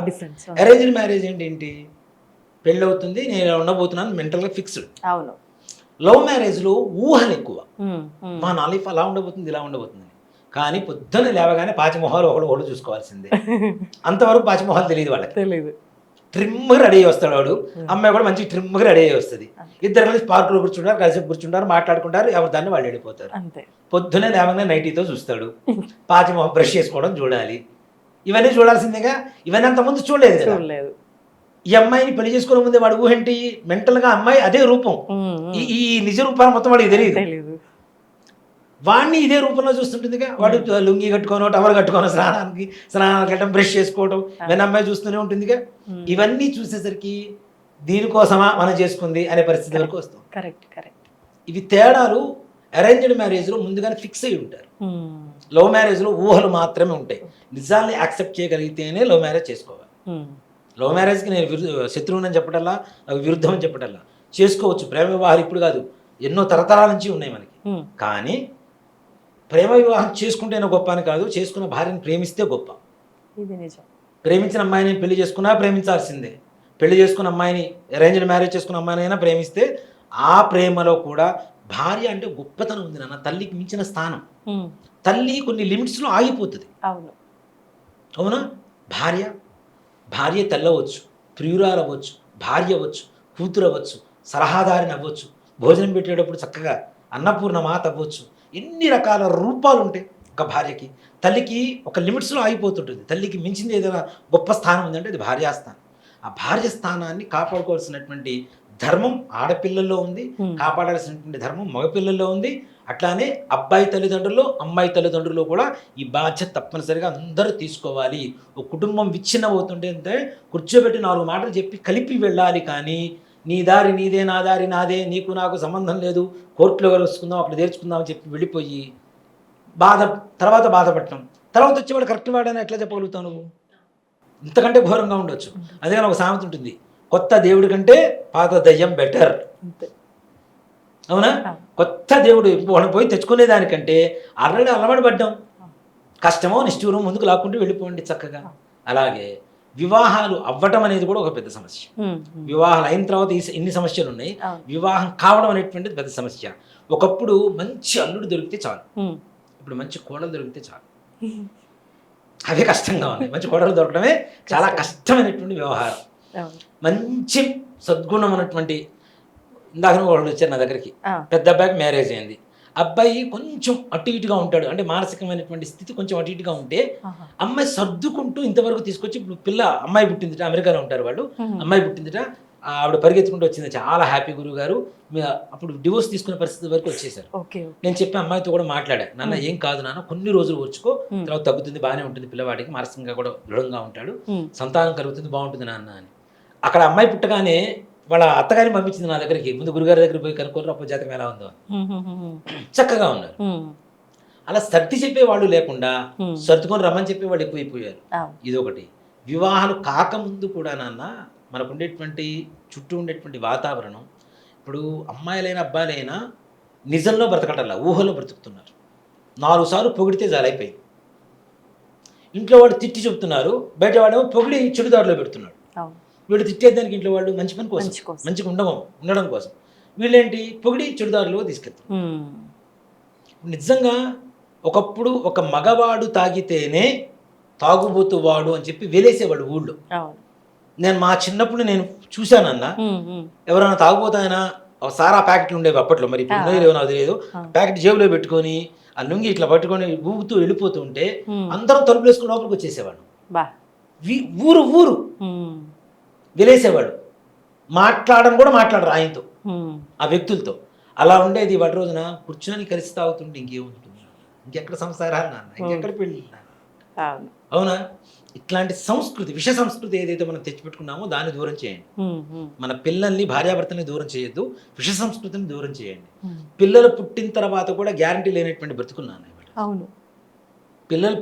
అరేంజ్డ్ మ్యారేజ్ ఏంటి, పెళ్ళి అవుతుంది, నేను ఉండబోతున్నాను, మెంటల్గా ఫిక్స్డ్. అవును. లవ్ మ్యారేజ్లో ఊహలు ఎక్కువ, మా నా లైఫ్ అలా ఉండబోతుంది ఇలా ఉండబోతుంది. కానీ పొద్దున్న లేవగానే పాచిమొహాలు ఒకడు చూసుకోవాల్సిందే. అంతవరకు పాచిమొహాలు తెలియదు వాళ్ళకి. తెలియదు. ట్రిమ్గా రెడీ అయ్యి వస్తాడు వాడు, అమ్మాయి కూడా మంచి ట్రిమ్గా రెడీ అయ్యి వస్తుంది. ఇద్దరు కలిసి పార్కులో కూర్చుంటారు, కలిసి కూర్చుంటారు, మాట్లాడుకుంటారు, ఎవరి దాన్ని వాళ్ళు వెళ్ళిపోతారు. పొద్దున్నే లేవగానే నైటీతో చూస్తాడు, పాచిమొహం బ్రష్ చేసుకోవడం చూడాలి. ఇవన్నీ చూడాల్సిందేగా. ఇవన్నీ అంతకుముందు చూడలేదు కదా. ఈ అమ్మాయిని పెళ్లి చేసుకునే ముందే వాడు ఊహేంటి, మెంటల్గా అమ్మాయి అదే రూపం, ఈ నిజ రూపాన్ని మొత్తం వాడికి తెలియదు. వాడిని ఇదే రూపంలో చూస్తుంటుందిగా. వాడు లుంగి కట్టుకోనో టవర్ కట్టుకోనో స్నానానికి వెళ్ళడం, బ్రష్ చేసుకోవడం, వెన్న అమ్మాయి చూస్తూనే ఉంటుందిగా. ఇవన్నీ చూసేసరికి దీనికోసమా మనం చేసుకుంది అనే పరిస్థితి వరకు వస్తాం. ఇవి తేడాలు అరేంజ్డ్ మ్యారేజ్లో ముందుగానే ఫిక్స్ అయ్యి ఉంటారు. లవ్ మ్యారేజ్లో ఊహలు మాత్రమే ఉంటాయి. నిజాన్ని యాక్సెప్ట్ చేయగలిగితేనే లవ్ మ్యారేజ్ చేసుకోవాలి. లవ్ మ్యారేజ్కి నేను శత్రువుని అని చెప్పటల్లా, నాకు విరుద్ధం అని చెప్పటల్లా. చేసుకోవచ్చు ప్రేమ వివాహాలు, ఇప్పుడు కాదు, ఎన్నో తరతరాల నుంచి ఉన్నాయి మనకి. కానీ ప్రేమ వివాహం చేసుకుంటేనే గొప్ప అని కాదు, చేసుకున్న భార్యను ప్రేమిస్తే గొప్ప. ఇది నిజం. ప్రేమించిన అమ్మాయిని పెళ్లి చేసుకున్నా ప్రేమించాల్సిందే. పెళ్లి చేసుకున్న అమ్మాయిని, అరేంజ్డ్ మ్యారేజ్ చేసుకున్న అమ్మాయిని అయినా ప్రేమిస్తే ఆ ప్రేమలో కూడా భార్య అంటే గొప్పతనం ఉంది నాన్న. తల్లికి మించిన స్థానం. తల్లి కొన్ని లిమిట్స్లో ఆగిపోతుంది. అవును. అవునా? భార్య తల్లి అవ్వచ్చు, ప్రియురాలు అవ్వచ్చు, భార్య అవ్వచ్చు, కూతురు అవ్వచ్చు, సలహాదారిని అవ్వచ్చు, భోజనం పెట్టేటప్పుడు చక్కగా అన్నపూర్ణ మాత అవ్వచ్చు. ఎన్ని రకాల రూపాలు ఉంటాయి ఒక భార్యకి. తల్లికి ఒక లిమిట్స్లో ఆగిపోతుంటుంది. తల్లికి మించింది ఏదైనా గొప్ప స్థానం ఉందంటే అది భార్యాస్థానం. ఆ భార్య స్థానాన్ని కాపాడుకోవాల్సినటువంటి ధర్మం ఆడపిల్లల్లో ఉంది, కాపాడాల్సినటువంటి ధర్మం మగపిల్లల్లో ఉంది. అట్లానే అబ్బాయి తల్లిదండ్రులు, అమ్మాయి తల్లిదండ్రులు కూడా ఈ బాధ్యత తప్పనిసరిగా అందరూ తీసుకోవాలి. ఒక కుటుంబం విచ్ఛిన్నం అవుతుంటే అంటే కూర్చోబెట్టి 4 మాటలు చెప్పి కలిపి వెళ్ళాలి. కానీ నీ దారి నీదే, నా దారి నాదే, నీకు నాకు సంబంధం లేదు, కోర్టులో కలుసుకుందాం, అక్కడ తీర్చుకుందాం అని చెప్పి వెళ్ళిపోయి తర్వాత బాధపడటం, తర్వాత వచ్చేవాడు కరెక్ట్ వాడని ఎట్లా చెప్పగలుగుతావు నువ్వు? ఇంతకంటే ఘోరంగా ఉండొచ్చు. అదే ఒక సామెత ఉంటుంది, కొత్త దేవుడి కంటే పాత దయ్యం బెటర్. అవునా? కొత్త దేవుడు మనం పోయి తెచ్చుకునే దానికంటే ఆల్రెడీ అలవాటు పడ్డాం. కష్టమో నిష్ఠూరం ముందుకు లాక్కుంటూ వెళ్ళిపోండి చక్కగా. అలాగే వివాహాలు అవ్వటం అనేది కూడా ఒక పెద్ద సమస్య. వివాహాలు అయిన తర్వాత ఇన్ని సమస్యలు ఉన్నాయి. వివాహం కావడం అనేటువంటిది పెద్ద సమస్య. ఒకప్పుడు మంచి అల్లుడు దొరికితే చాలు, ఇప్పుడు మంచి కోడలు దొరికితే చాలు. అవే కష్టంగా ఉన్నాయి. మంచి కోడలు దొరకడమే చాలా కష్టమైనటువంటి వ్యవహారం. మంచి సద్గుణం అన్నటువంటి, ఇందాక వాళ్ళు వచ్చారు నా దగ్గరికి, పెద్ద అబ్బాయికి మ్యారేజ్ అయింది. అబ్బాయి కొంచెం అటు ఇటుగా ఉంటాడు, అంటే మానసికమైనటువంటి స్థితి కొంచెం అటు ఇటుగా ఉంటే అమ్మాయి సర్దుకుంటూ ఇంతవరకు తీసుకొచ్చి, ఇప్పుడు అమ్మాయి పుట్టిందిట, అమెరికాలో ఉంటారు వాళ్ళు, అమ్మాయి పుట్టిందిట, ఆవిడ పరిగెత్తుకుంటూ వచ్చింది, చాలా హ్యాపీ గురువు గారు. అప్పుడు డివోర్స్ తీసుకునే పరిస్థితి వరకు వచ్చేసారు. నేను చెప్పి అమ్మాయితో కూడా మాట్లాడా, నాన్న ఏం కాదు నాన్న, కొన్ని రోజులు వచ్చుకో, తర్వాత తగ్గుతుంది, బాగానే ఉంటుంది, పిల్లవాడికి మానసికంగా కూడా దృఢంగా ఉంటాడు, సంతానం కలుగుతుంది, బాగుంటుంది నాన్న అని. అక్కడ అమ్మాయి పుట్టగానే వాళ్ళ అత్తగారిని పంపించింది నా దగ్గరికి, ముందు గురుగారి దగ్గర పోయి కనుక్కోరు అప్పుడు జాతకం ఎలా ఉందో. చక్కగా ఉన్నారు. అలా సర్ది చెప్పే వాళ్ళు లేకుండా సర్దుకొని రమ్మని చెప్పే వాళ్ళు ఎక్కువైపోయారు. ఇదొకటి. వివాహాలు కాకముందు కూడా నాన్న మనకు ఉండేటువంటి చుట్టూ ఉండేటువంటి వాతావరణం, ఇప్పుడు అమ్మాయిలైనా అబ్బాయిలైనా నిజంలో బ్రతకటల్లా, ఊహలో బ్రతుకుతున్నారు. 4 సార్లు పొగిడితే జాలైపోయింది. ఇంట్లో వాడు తిట్టి చెబుతున్నారు, బయట వాడేమో పొగిడి చెడుదారిలో పెడుతున్నాడు. వీళ్ళు తిట్టేదానికి ఇంట్లో వాళ్ళు మంచి పని కోసం, మంచిగా ఉండడం కోసం, వీళ్ళేంటి పొగిడి చెడుదారిలో తీసుకెళ్తారు. నిజంగా ఒకప్పుడు ఒక మగవాడు తాగితేనే తాగుబోతు వాడు అని చెప్పి వెలేసేవాడు ఊళ్ళో. నేను మా చిన్నప్పుడు నేను చూశానన్నా, ఎవరైనా తాగుపోతాయనా సారా ప్యాకెట్లు ఉండేవి అప్పట్లో, మరి ఇప్పుడు నాకు తెలియదు, ప్యాకెట్ జేబులో పెట్టుకొని ఆ లుంగి ఇట్లా పట్టుకొని ఊగుతూ వెళ్ళిపోతూ ఉంటే అందరం తలుపులు వేసుకుని లోపలికి వచ్చేసేవాడు. ఊరు వెలేసేవాడు. మాట్లాడడం కూడా మాట్లాడరు ఆయనతో, ఆ వ్యక్తులతో. అలా ఉండేది. వాటి రోజున కూర్చొని కలిసి తాగుతుంటే ఇంకేముంటుంది, ఇంకెక్కడ సంసారాలు నాన్న, ఇంకెక్కడ పెళ్ళి. అవునా? ఇట్లాంటి సంస్కృతి, విష సంస్కృతి ఏదైతే మనం తెచ్చిపెట్టుకున్నామో దాన్ని దూరం చేయండి. మన పిల్లల్ని, భార్యాభర్తల్ని దూరం చేయొద్దు, విష సంస్కృతిని దూరం చేయండి. పిల్లలు పుట్టిన తర్వాత కూడా గ్యారంటీ లేనటువంటి బ్రతుకున్నాను. అవును, పిల్లలు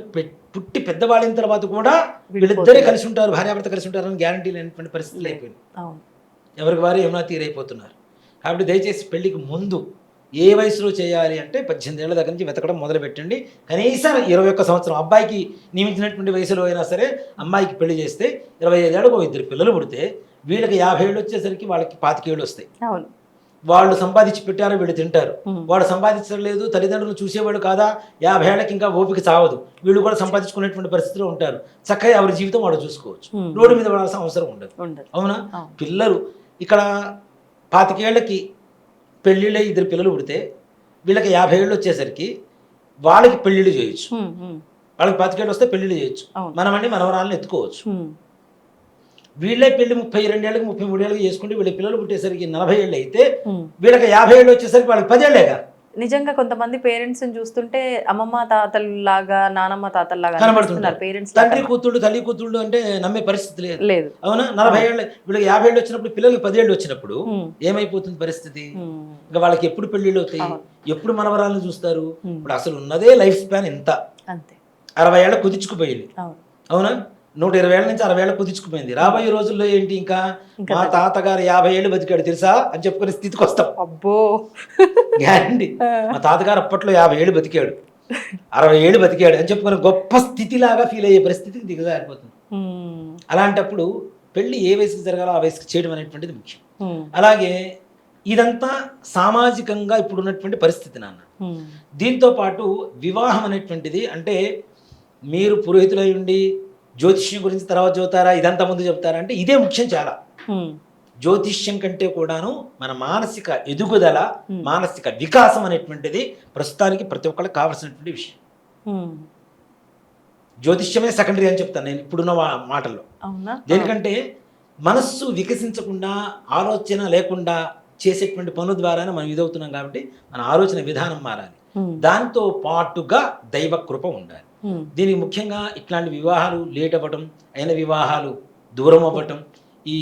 పుట్టి పెద్దవాళ్ళైన తర్వాత కూడా వీళ్ళిద్దరే కలిసి ఉంటారు, భార్యాభర్త కలిసి ఉంటారు అని గ్యారంటీ లేనటువంటి పరిస్థితులు అయిపోయింది. ఎవరికి వారు ఏమైనా తీరైపోతున్నారు. కాబట్టి దయచేసి పెళ్లికి ముందు ఏ వయసులో చేయాలి అంటే 18 ఏళ్ల దగ్గర నుంచి వెతకడం మొదలు పెట్టండి. కనీసం 21 సంవత్సరం అబ్బాయికి నియమించినటువంటి వయసులో అయినా సరే అమ్మాయికి పెళ్లి చేస్తే 25 ఏళ్ళకు 2 పిల్లలు పుడితే వీళ్ళకి 50 ఏళ్ళు వచ్చేసరికి వాళ్ళకి 25 ఏళ్ళు వస్తాయి. వాళ్ళు సంపాదించి పెట్టారో వీళ్ళు తింటారు. వాడు సంపాదించలేదు, తల్లిదండ్రులు చూసేవాడు కాదా, 50 ఏళ్ళకి ఇంకా ఓపిక చావదు, వీళ్ళు కూడా సంపాదించుకునేటువంటి పరిస్థితిలో ఉంటారు. చక్కగా ఎవరి జీవితం వాడు చూసుకోవచ్చు, రోడ్డు మీద పడాల్సిన అవసరం ఉండదు. అవునా? పిల్లలు ఇక్కడ 25 ఏళ్ళకి పెళ్ళిళ్ళే 2 పిల్లలు పుడితే వీళ్ళకి 50 ఏళ్ళు వచ్చేసరికి వాళ్ళకి పెళ్ళిళ్ళు చేయొచ్చు. వాళ్ళకి 25 ఏళ్ళు వస్తే పెళ్ళిళ్ళు చేయొచ్చు. మనమండి మనవరాలను ఎత్తుకోవచ్చు. వీళ్ళే పెళ్లి 32 ఏళ్ళకి 33 ఏళ్ళకి చేసుకుంటే వీళ్ళ పిల్లలు పుట్టేసరికి 40 ఏళ్ళు అయితే వీళ్ళకి 50 ఏళ్ళు వచ్చేసరికి వాళ్ళకి 10 ఏళ్ళేగా. నిజంగా కొంతమంది పేరెంట్స్ చూస్తుంటే అమ్మమ్మ తాతల్లాగా, నానమ్మ తాతల్లాగా కనబడుతున్నారు. పేరెంట్స్ తల్లి కూతుళ్ళు అంటే నమ్మే పరిస్థితి లేదు. అవునా? 40 ఏళ్ళు వీళ్ళకి 50 ఏళ్ళు వచ్చినప్పుడు పిల్లలకి 10 ఏళ్ళు వచ్చినప్పుడు ఏమైపోతుంది పరిస్థితి? ఇంకా వాళ్ళకి ఎప్పుడు పెళ్లిళ్ళు అవుతాయి, ఎప్పుడు మనవరాలను చూస్తారు? ఇప్పుడు అసలు ఉన్నదే లైఫ్ స్పాన్ ఎంత, 60 ఏళ్ళ కుదించుకుపోయింది. అవునా? 120 ఏళ్ళ నుంచి 60 ఏళ్ళ కుదించుకుపోయింది. రాబోయే రోజుల్లో ఏంటి, ఇంకా మా తాతగారు 50 ఏళ్ళు బతికాడు తెలుసా అని చెప్పుకునే స్థితికి వస్తాం. అబ్బో గ్యారంటీ. మా తాతగారు అప్పట్లో 50 ఏళ్ళు బతికాడు, 60 ఏళ్ళు బతికాడు అని చెప్పుకునే గొప్ప స్థితిలాగా ఫీల్ అయ్యే పరిస్థితికి దిగజారిపోతుంది. అలాంటప్పుడు పెళ్లి ఏ వయసుకి జరగాలో ఆ వయసుకి చేయడం అనేటువంటిది ముఖ్యం. అలాగే ఇదంతా సామాజికంగా ఇప్పుడు ఉన్నటువంటి పరిస్థితి నాన్న. దీంతో పాటు వివాహం అనేటువంటిది, అంటే మీరు పురోహితులై ఉండి జ్యోతిష్యం గురించి తర్వాత చెబుతారా, ఇదంతా ముందు చెప్తారా అంటే ఇదే ముఖ్యం. చాలా జ్యోతిష్యం కంటే కూడాను మన మానసిక ఎదుగుదల, మానసిక వికాసం అనేటువంటిది ప్రస్తుతానికి ప్రతి ఒక్కరికి కావాల్సినటువంటి విషయం. జ్యోతిష్యమే సెకండరీ అని చెప్తాను నేను ఇప్పుడున్న మాటల్లో. దేనికంటే మనస్సు వికసించకుండా, ఆలోచన లేకుండా చేసేటువంటి పనుల ద్వారానే మనం ఇదవుతున్నాం. కాబట్టి మన ఆలోచన విధానం మారాలి, దాంతో పాటుగా దైవ కృప ఉండాలి. దీనికి ముఖ్యంగా ఇట్లాంటి వివాహాలు లేట్ అవ్వటం, అయిన వివాహాలు దూరం అవ్వటం, ఈ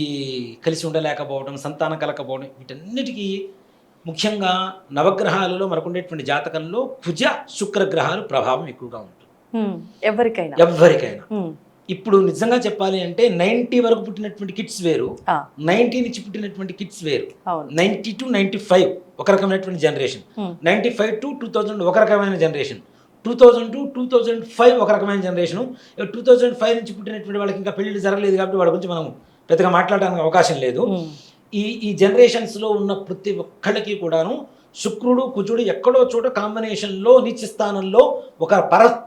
కలిసి ఉండలేకపోవడం, సంతానం కలకపోవడం, వీటన్నిటికీ ముఖ్యంగా నవగ్రహాలలో మనకుండేటువంటి జాతకంలో కుజ శుక్రగ్రహాలు ప్రభావం ఎక్కువగా ఉంటుంది ఎవరికైనా. ఇప్పుడు నిజంగా చెప్పాలి అంటే 90 వరకు పుట్టినటువంటి కిడ్స్ వేరు, 90 నుంచి పుట్టినటువంటి కిడ్స్ వేరు. 90 to 95 ఒక రకమైనటువంటి జనరేషన్, 95 to 2000 ఒక రకమైన జనరేషన్, 2000 to 2005 ఒక రకమైన జనరేషన్. 2005 నుంచి పుట్టినటువంటి వాళ్ళకి ఇంకా పెళ్లి జరగలేదు కాబట్టి వాడి గురించి మనం పెద్దగా మాట్లాడడానికి అవకాశం లేదు. ఈ జనరేషన్స్లో ఉన్న ప్రతి ఒక్కళ్ళకి కూడాను శుక్రుడు కుజుడు ఎక్కడో చోట కాంబినేషన్లో నిత్య స్థానంలో ఒక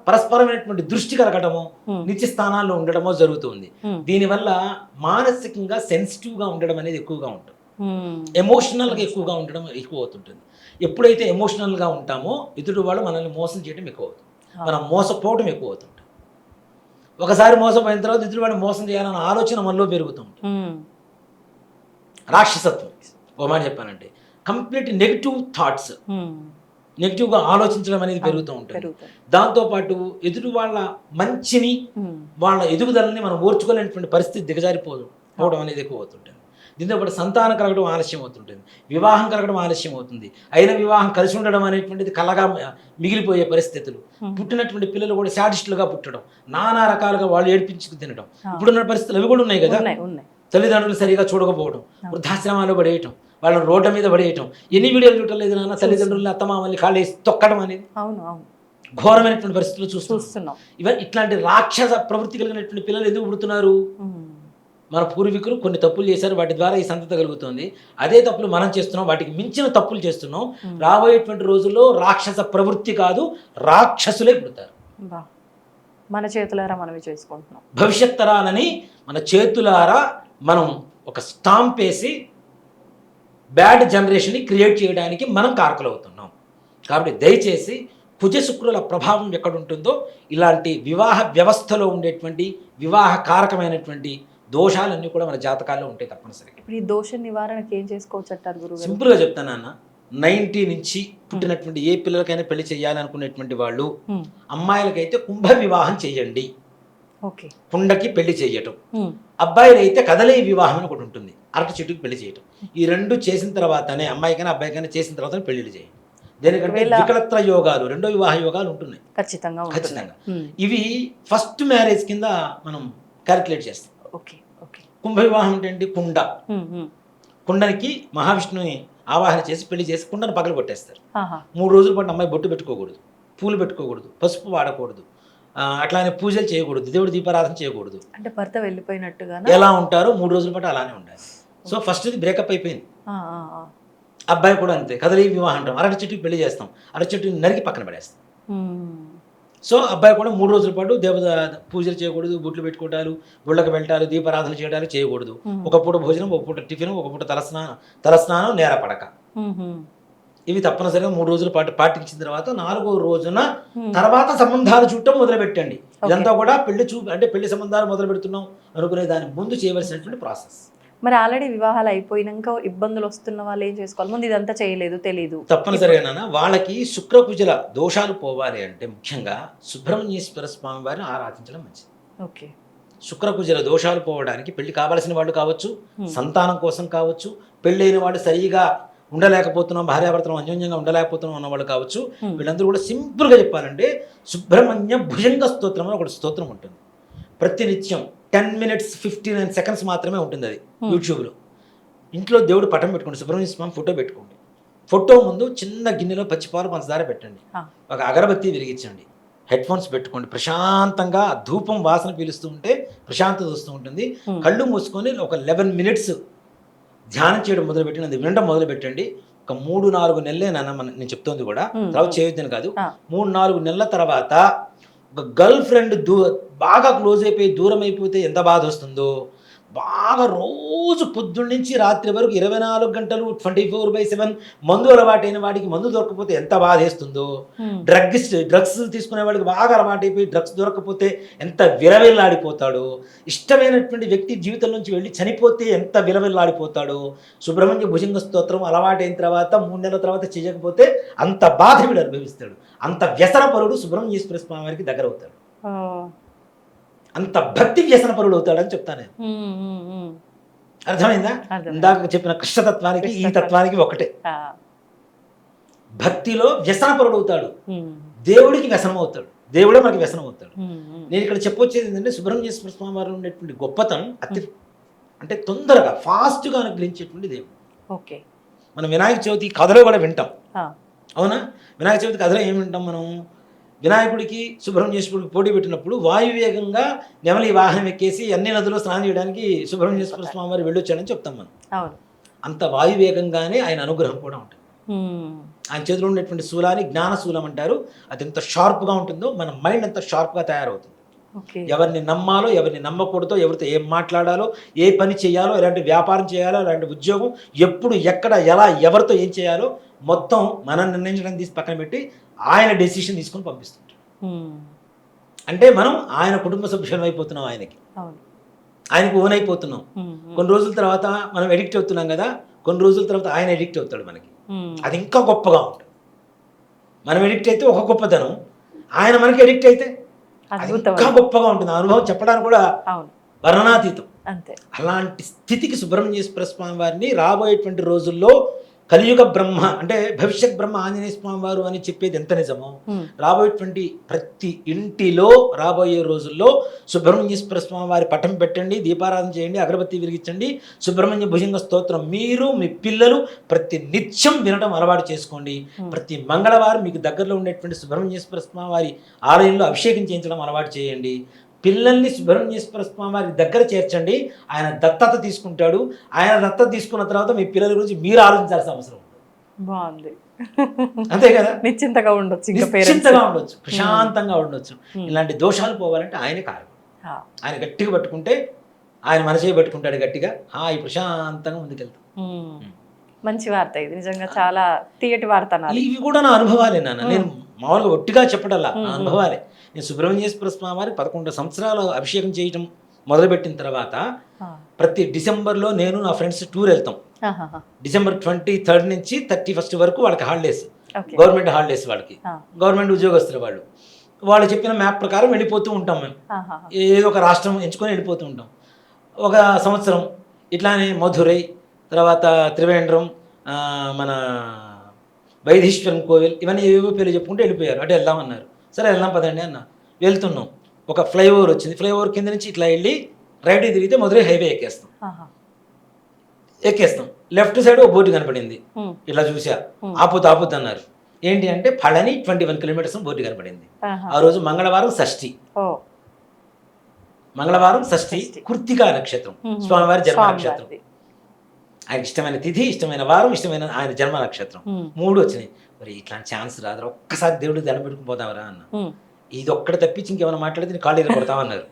పరస్పరమైనటువంటి దృష్టి కలగడమో, నిత్య స్థానాల్లో ఉండడమో జరుగుతుంది. దీనివల్ల మానసికంగా సెన్సిటివ్గా ఉండడం అనేది ఎక్కువగా ఉంటుంది, ఎమోషనల్గా ఎక్కువగా ఉండడం ఎక్కువ అవుతుంటుంది. ఎప్పుడైతే ఎమోషనల్గా ఉంటామో ఎదుటి వాళ్ళు మనల్ని మోసం చేయడం ఎక్కువ అవుతుంది, మనం మోసపోవడం ఎక్కువ అవుతుంటుంది. ఒకసారి మోసపోయిన తర్వాత ఎదుటి వాడిని మోసం చేయాలన్న ఆలోచన మనలో పెరుగుతూ ఉంటుంది. రాక్షసత్వం ఓ మాట చెప్పానంటే కంప్లీట్ నెగిటివ్ థాట్స్, నెగిటివ్గా ఆలోచించడం అనేది పెరుగుతూ ఉంటుంది. దాంతోపాటు ఎదుటి వాళ్ళ మంచిని, వాళ్ళ ఎదుగుదలని మనం ఓర్చుకోలేనటువంటి పరిస్థితి దిగజారిపోవడం అనేది ఎక్కువ అవుతుంటుంది. దీంతోపాటు సంతానం కలగడం ఆలస్యం అవుతుంటుంది, వివాహం కలగడం ఆలస్యం అవుతుంది, అయిన వివాహం కలిసి ఉండడం అనేటువంటిది కలగా మిగిలిపోయే పరిస్థితులు, పుట్టినటువంటి పిల్లలు కూడా శాడిస్టులుగా పుట్టడం, నానా రకాలుగా వాళ్ళు ఏడ్పించుకు తినడం, ఇప్పుడున్న పరిస్థితులు అవి కూడా ఉన్నాయి కదా. తల్లిదండ్రులు సరిగా చూడకపోవడం, వృద్ధాశ్రమాలు పడేయటం, వాళ్ళని రోడ్ల మీద పడేయటం, ఎన్ని వీడియోలు చూడలేదు నాన్న, తల్లిదండ్రులని అత్తమామల్ని కాళ్ళు వేసి తొక్కడం అనేది ఘోరమైనటువంటి పరిస్థితులు చూస్తున్నాం. ఇవన్నీ ఇట్లాంటి రాక్షస ప్రవృత్తి కలిగినటువంటి పిల్లలు ఎందుకు పుడుతున్నారు? మన పూర్వీకులు కొన్ని తప్పులు చేశారు, వాటి ద్వారా ఈ సంతతి కలుగుతుంది. అదే తప్పులు మనం చేస్తున్నాం, వాటికి మించిన తప్పులు చేస్తున్నాం. రాబోయేటువంటి రోజుల్లో రాక్షస ప్రవృత్తి కాదు, రాక్షసులే పుడతారు. మన చేతులారా మనమే చేసుకుంటున్నాం. భవిష్యత్ తరాలని మన చేతులారా మనం ఒక స్టాంప్ వేసి బ్యాడ్ జనరేషన్ని క్రియేట్ చేయడానికి మనం కారకులు అవుతున్నాం. కాబట్టి దయచేసి కుజ శుక్రుల ప్రభావం ఎక్కడ ఉంటుందో ఇలాంటి వివాహ వ్యవస్థలో ఉండేటువంటి వివాహ కారకమైనటువంటి దోషాలన్నీ కూడా మన జాతకాల్లో ఉంటాయి తప్పనిసరిగా. ఇప్పుడు ఈ దోష నివారణకి ఏం చేసుకోవచ్చు అంటారు గురువు? సింపుల్గా చెప్తాను అన్న, 90 నుంచి పుట్టినటువంటి ఏ పిల్లలకైనా పెళ్లి చేయాలనుకునేటువంటి వాళ్ళు, అమ్మాయిలకైతే కుంభ వివాహం చేయండి, కుండకి పెళ్లి చేయటం. అబ్బాయిలు అయితే కదలే వివాహం అని ఒకటి ఉంటుంది, అరటి చెట్టుకి పెళ్లి చేయటం. ఈ రెండు చేసిన తర్వాతనే అమ్మాయికైనా అబ్బాయికైనా చేసిన తర్వాత పెళ్లిళ్ళు చేయండి. దేనికంటే వికలత్ర యోగాలు, రెండో వివాహ యోగాలు ఉంటున్నాయి ఖచ్చితంగా. ఇవి ఫస్ట్ మ్యారేజ్ కింద మనం క్యాలిక్యులేట్ చేస్తాం. కుంభ వివాహం ఏంటంటే కుండ, కుండనికి మహావిష్ణుని ఆవాహన చేసి పెళ్లి చేసి కుండను పగలు కొట్టేస్తారు. 3 రోజుల పాటు అమ్మాయి బొట్టు పెట్టుకోకూడదు, పూలు పెట్టుకోకూడదు, పసుపు వాడకూడదు, అట్లానే పూజలు చేయకూడదు, దేవుడి దీపారాధన చేయకూడదు. అంటే భర్త వెళ్ళిపోయినట్టుగా ఎలా ఉంటారో 3 రోజుల పాటు అలానే ఉండాలి. సో ఫస్ట్ ఇది బ్రేకప్ అయిపోయింది. అబ్బాయి కూడా అంతే, కదలి వివాహం అంటాం, అరటి చెట్టుకి పెళ్లి చేస్తాం, అరటి చెట్టుని నరికి పక్కన పడేస్తాం. సో అబ్బాయి కూడా 3 రోజుల పాటు దేవత పూజలు చేయకూడదు, బొట్లు పెట్టుకోవటాలు, గుళ్ళకి వెళ్ళటాలు, దీపారాధన చేయడాలు చేయకూడదు. ఒక పూట భోజనం, ఒక పూట టిఫిన్, ఒక పూట తలస్నానం, నేర పడక, ఇవి తప్పనిసరిగా 3 రోజుల పాటు పాటించిన తర్వాత 4వ రోజున తర్వాత సంబంధాలు చూడటం మొదలు పెట్టండి. ఇదంతా కూడా పెళ్లి సంబంధాలు మొదలు పెడుతున్నాం అనుకునే దాని ముందు చేయవలసినటువంటి ప్రాసెస్. మరి ఆల్రెడీ వివాహాలు అయిపోయినాక ఇబ్బందులు వస్తున్న వాళ్ళు ఏం చేసుకోవాలి? ముందు ఇదంతా చేయలేదు, తెలియదు. తప్పనిసరిగా వాళ్ళకి శుక్రకుజల దోషాలు పోవాలి అంటే ముఖ్యంగా సుబ్రహ్మణ్యేశ్వర స్వామి వారిని ఆరాధించడం మంచిది. శుక్రకుజల దోషాలు పోవడానికి పెళ్లి కావాల్సిన వాళ్ళు కావచ్చు, సంతానం కోసం కావచ్చు, పెళ్ళైన వాళ్ళు సరిగా ఉండలేకపోతున్నాం, భార్యాభర్తలు అన్యోన్యంగా ఉండలేకపోతున్నాం అన్నవాళ్ళు కావచ్చు, వీళ్ళందరూ కూడా సింపుల్గా చెప్పాలంటే సుబ్రహ్మణ్య భుజంగ స్తోత్రం అని ఒకటి స్తోత్రం ఉంటుంది. ప్రతినిత్యం 10 minutes 59 seconds మాత్రమే ఉంటుంది అది యూట్యూబ్లో. ఇంట్లో దేవుడు పటం పెట్టుకోండి, సుబ్రహ్మణ్య స్వామి ఫోటో పెట్టుకోండి. ఫోటో ముందు చిన్న గిన్నెలో పచ్చిపాలు పంచదార పెట్టండి, ఒక అగరబత్తి వెలిగించండి, హెడ్ ఫోన్స్ పెట్టుకోండి. ప్రశాంతంగా ధూపం వాసన పీలుస్తూ ఉంటే ప్రశాంతత వస్తూ ఉంటుంది. కళ్ళు మూసుకొని ఒక 11 minutes ధ్యానం చేయడం మొదలుపెట్టింది, అది వినడం మొదలు పెట్టండి. ఒక 3-4 నెలలే నేను చెప్తోంది కూడా, తర్వాత చేయొద్దని కాదు. 3-4 నెలల తర్వాత ఒక గర్ల్ ఫ్రెండ్ బాగా క్లోజ్ అయిపోయి దూరం అయిపోతే ఎంత బాధ వస్తుందో, బాగా రోజు పొద్దున్న నుంచి రాత్రి వరకు 24 గంటలు 24/7 మందు అలవాటైన వాడికి మందు దొరకకపోతే ఎంత బాధ వేస్తుందో, డ్రగ్స్ తీసుకునే వాడికి బాగా అలవాటైపోయి డ్రగ్స్ దొరకకపోతే ఎంత విలవిల్లాడిపోతాడో, ఇష్టమైనటువంటి వ్యక్తి జీవితం నుంచి వెళ్ళి చనిపోతే ఎంత విలవిల్లాడిపోతాడో, సుబ్రహ్మణ్య భుజంగ స్తోత్రం అలవాటైన తర్వాత 3 నెలల తర్వాత చేయకపోతే అంత బాధ వీడు అనుభవిస్తాడు. అంత వ్యసనపరుడు సుబ్రహ్మణ్యేశ్వర స్వామి వారికి దగ్గర అవుతాడు, అంత భక్తి వ్యసనపరుడు అవుతాడని చెప్తాను నేను. అర్థమైందా? ఇందాక చెప్పిన కృష్ణతత్వానికి ఈ తత్వానికి ఒకటే. భక్తిలో వ్యసనపరుడు అవుతాడు, దేవుడికి వ్యసనం అవుతాడు, దేవుడే మనకి వ్యసనం అవుతాడు. నేను ఇక్కడ చెప్పొచ్చేది ఏంటంటే సుబ్రహ్మణ్యేశ్వర స్వామి వారు ఉండేటువంటి గొప్పతనం అంటే తొందరగా ఫాస్ట్గా అనుగ్రహించేటువంటి దేవుడు. ఓకే, మనం వినాయక చవితి కథలో కూడా వింటాం, అవునా? వినాయక చవితి కథలో ఏమి వింటాం మనం? వినాయకుడికి సుబ్రహ్మణ్యేశ్వరుడికి పోటీ పెట్టినప్పుడు వాయువేగంగా నెమలి వాహనం ఎక్కేసి అన్ని నదుల్లో స్నానం చేయడానికి సుబ్రహ్మణ్యేశ్వర స్వామి వారు వెళ్ళొచ్చాడని చెప్తాం మనం. అంత వాయువేగంగానే ఆయన అనుగ్రహం కూడా ఉంటుంది. ఆయన చేతిలో ఉండేటువంటి శూలాన్ని జ్ఞాన శూలం అంటారు. అది ఎంత షార్ప్గా ఉంటుందో మన మైండ్ ఎంత షార్ప్గా తయారవుతుంది. ఎవరిని నమ్మాలో, ఎవరిని నమ్మకూడదో, ఎవరితో ఏం మాట్లాడాలో, ఏ పని చేయాలో, ఎలాంటి వ్యాపారం చేయాలో, ఎలాంటి ఉద్యోగం, ఎప్పుడు ఎక్కడ ఎలా ఎవరితో ఏం చేయాలో మొత్తం మనం నిర్ణయించడానికి తీసి పక్కన పెట్టి ఆయన డెసిషన్ తీసుకొని పంపిస్తుంటారు. అంటే మనం ఆయన కుటుంబ సభ్యులం అయిపోతున్నాం, ఆయనకు ఓన్ అయిపోతున్నాం. కొన్ని రోజుల తర్వాత మనం ఎడిక్ట్ అవుతున్నాం కదా, కొన్ని రోజుల తర్వాత ఆయన ఎడిక్ట్ అవుతాడు మనకి. అది ఇంకా గొప్పగా ఉంటుంది. మనం ఎడిక్ట్ అయితే ఒక గొప్పతనం, ఆయన మనకి ఎడిక్ట్ అయితే ఇంకా గొప్పగా ఉంటుంది. అనుభవం చెప్పడానికి కూడా వర్ణనాతీతం. అలాంటి స్థితికి సుబ్రహ్మణ్యేశ్వర స్వామి వారిని రాబోయేటువంటి రోజుల్లో కలియుగ బ్రహ్మ అంటే భవిష్యత్ బ్రహ్మ ఆంజనేయ స్వామి వారు అని చెప్పేది ఎంత నిజమో, రాబోయేటువంటి ప్రతి ఇంటిలో రాబోయే రోజుల్లో సుబ్రహ్మణ్యేశ్వర స్వామి వారి పటం పెట్టండి, దీపారాధన చేయండి, అగరబత్తి వెలిగించండి, సుబ్రహ్మణ్య భుజంగ స్తోత్రం మీరు మీ పిల్లలు ప్రతి నిత్యం వినడం అలవాటు చేసుకోండి. ప్రతి మంగళవారం మీకు దగ్గరలో ఉండేటువంటి సుబ్రహ్మణ్యేశ్వర స్వామి వారి ఆలయంలో అభిషేకం చేయించడం అలవాటు చేయండి. పిల్లల్ని సుబ్రహ్మణ్యేశ్వర స్వామి వారి దగ్గర చేర్చండి, ఆయన దత్తత తీసుకుంటాడు. ఆయన దత్తత తీసుకున్న తర్వాత మీ పిల్లల గురించి మీరు ఆలోచించాల్సిన అవసరం బాగుంది. అంతే కదా, నిశ్చింతగా ఉండొచ్చు, ప్రశాంతంగా ఉండొచ్చు. ఇలాంటి దోషాలు పోవాలంటే ఆయనే కారణం. ఆయన గట్టిగా పట్టుకుంటే, ఆయన మనసే పట్టుకుంటాడు గట్టిగా, ఈ ప్రశాంతంగా ముందుకెళ్తాం. మంచి వార్త ఇది, నిజంగా చాలా తీయటి వార్త. ఇవి కూడా నా అనుభవాలే నాన్న, నేను మామూలుగా ఒట్టిగా చెప్పడల్లా, నా అనుభవాలే. నేను సుబ్రహ్మణ్యేశ్వర స్వామి వారి 11 సంవత్సరాలు అభిషేకం చేయటం మొదలుపెట్టిన తర్వాత ప్రతి డిసెంబర్లో నేను నా ఫ్రెండ్స్ టూర్ వెళ్తాం. డిసెంబర్ 23rd నుంచి 31st వరకు వాళ్ళకి హాలిడేస్, గవర్నమెంట్ హాలిడేస్. వాళ్ళకి గవర్నమెంట్ ఉద్యోగస్తులు వాళ్ళు చెప్పిన మ్యాప్ ప్రకారం వెళ్ళిపోతూ ఉంటాం. మేము ఏదో ఒక రాష్ట్రం ఎంచుకొని వెళ్ళిపోతూ ఉంటాం. ఒక సంవత్సరం ఇట్లానే మధురై, తర్వాత త్రివేంద్రం, మన వైదీశ్వరం కోవిల్, ఇవన్నీ ఏవో పేర్లు చెప్పుకుంటూ వెళ్ళిపోయారు. అంటే వెళ్దామన్నారు. సరే వెళ్దాం పదండి అన్న. వెళ్తున్నాం, ఒక ఫ్లైఓవర్ వచ్చింది. ఫ్లైఓవర్ కింద నుంచి ఇట్లా వెళ్ళి రైట్ తిరిగితే మధురై హైవే ఎక్కేస్తాం. లెఫ్ట్ సైడ్ ఒక బోర్డు కనపడింది. ఇట్లా చూసా, ఆపుతు అన్నారు. ఏంటి అంటే పళని 21 kilometers బోర్డు కనపడింది. ఆ రోజు మంగళవారం షష్ఠి, కృత్తికా నక్షత్రం, స్వామివారి జన్మ నక్షత్రం. ఆయనకి ఇష్టమైన తిథి, ఇష్టమైన వారం, ఇష్టమైన ఆయన జన్మ నక్షత్రం 3 వచ్చినాయి. మరి ఇట్లాంటి ఛాన్స్ రాదు, ఒక్కసారి దేవుడికి దండం పెట్టుకుని పోతావరా అన్న. ఇది ఒక్కటి తప్పించి ఇంకేమైనా మాట్లాడితే నేను కాళ్ళు కొడతామన్నారు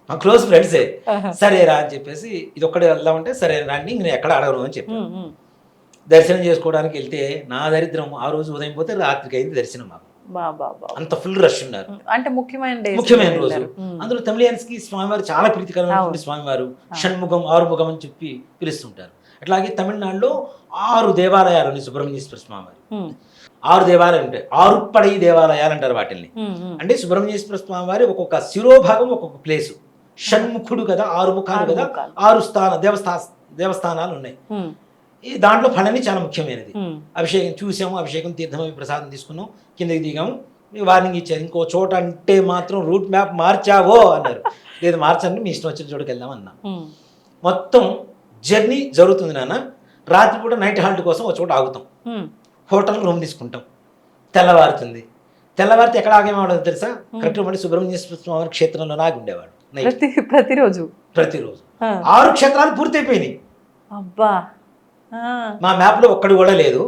మా క్లోజ్ ఫ్రెండ్సే. సరేరా అని చెప్పేసి ఇది ఒక్కడే వెళ్దామంటే సరే రండి, నేను ఎక్కడ అడగను అని చెప్పి దర్శనం చేసుకోవడానికి వెళ్తే నా దరిద్రం, ఆ రోజు ఉదయం పోతే రాత్రికి అయింది దర్శనం. మాకు అంత ఫుల్ రష్ ఉన్నారు. అంటే ముఖ్యమైన రోజు. అందులో తమిళియన్స్ కి స్వామివారు చాలా ప్రీతికరమైనటువంటి స్వామివారు, షణ్ముఖం, ఆరుముఖం అని చెప్పి పిలుస్తుంటారు. అట్లాగే తమిళనాడులో 6 దేవాలయాలు ఉన్నాయి సుబ్రహ్మణ్యేశ్వర స్వామివారి. 6 దేవాలయాలు ఉంటాయి. 6 పడై దేవాలయాలు అంటారు వాటిని. అంటే సుబ్రహ్మణ్యేశ్వర స్వామివారి ఒక్కొక్క శిరోభాగం ఒక్కొక్క ప్లేసు. షణ్ముఖుడు కదా, 6 ముఖాలు కదా, 6 దేవస్థానాలు ఉన్నాయి. ఈ దాంట్లో ఫణని చాలా ముఖ్యమైనది. అభిషేకం చూసాము, అభిషేకం తీర్థం ప్రసాదం తీసుకున్నాం, కిందకి దిగాము, మీకు వార్నింగ్ ఇచ్చారు, ఇంకో చోట అంటే మాత్రం రూట్ మ్యాప్ మార్చావో అన్నారు. లేదు మార్చండి, మీ ఇష్టం వచ్చిన చోటుకి వెళ్దాం అన్నా. మొత్తం జర్నీ జరుగుతుంది నాన్న. రాత్రిపూట నైట్ హాల్ట్ కోసం ఒక చోట ఆగుతాం, హోటల్ రూమ్ తీసుకుంటాం. తెల్లవారుతుంది. తెల్లవారితే ఎక్కడ ఆగేవాడు తెలుసా? కరెక్ట్ మళ్ళీ సుబ్రహ్మణ్య స్వామి క్షేత్రంలో ఆగి ఉండేవాడు ప్రతిరోజు. 6 క్షేత్రాలు పూర్తయిపోయినాయి. అబ్బా, మా మ్యాప్లో ఒక్కడు కూడా లేదు.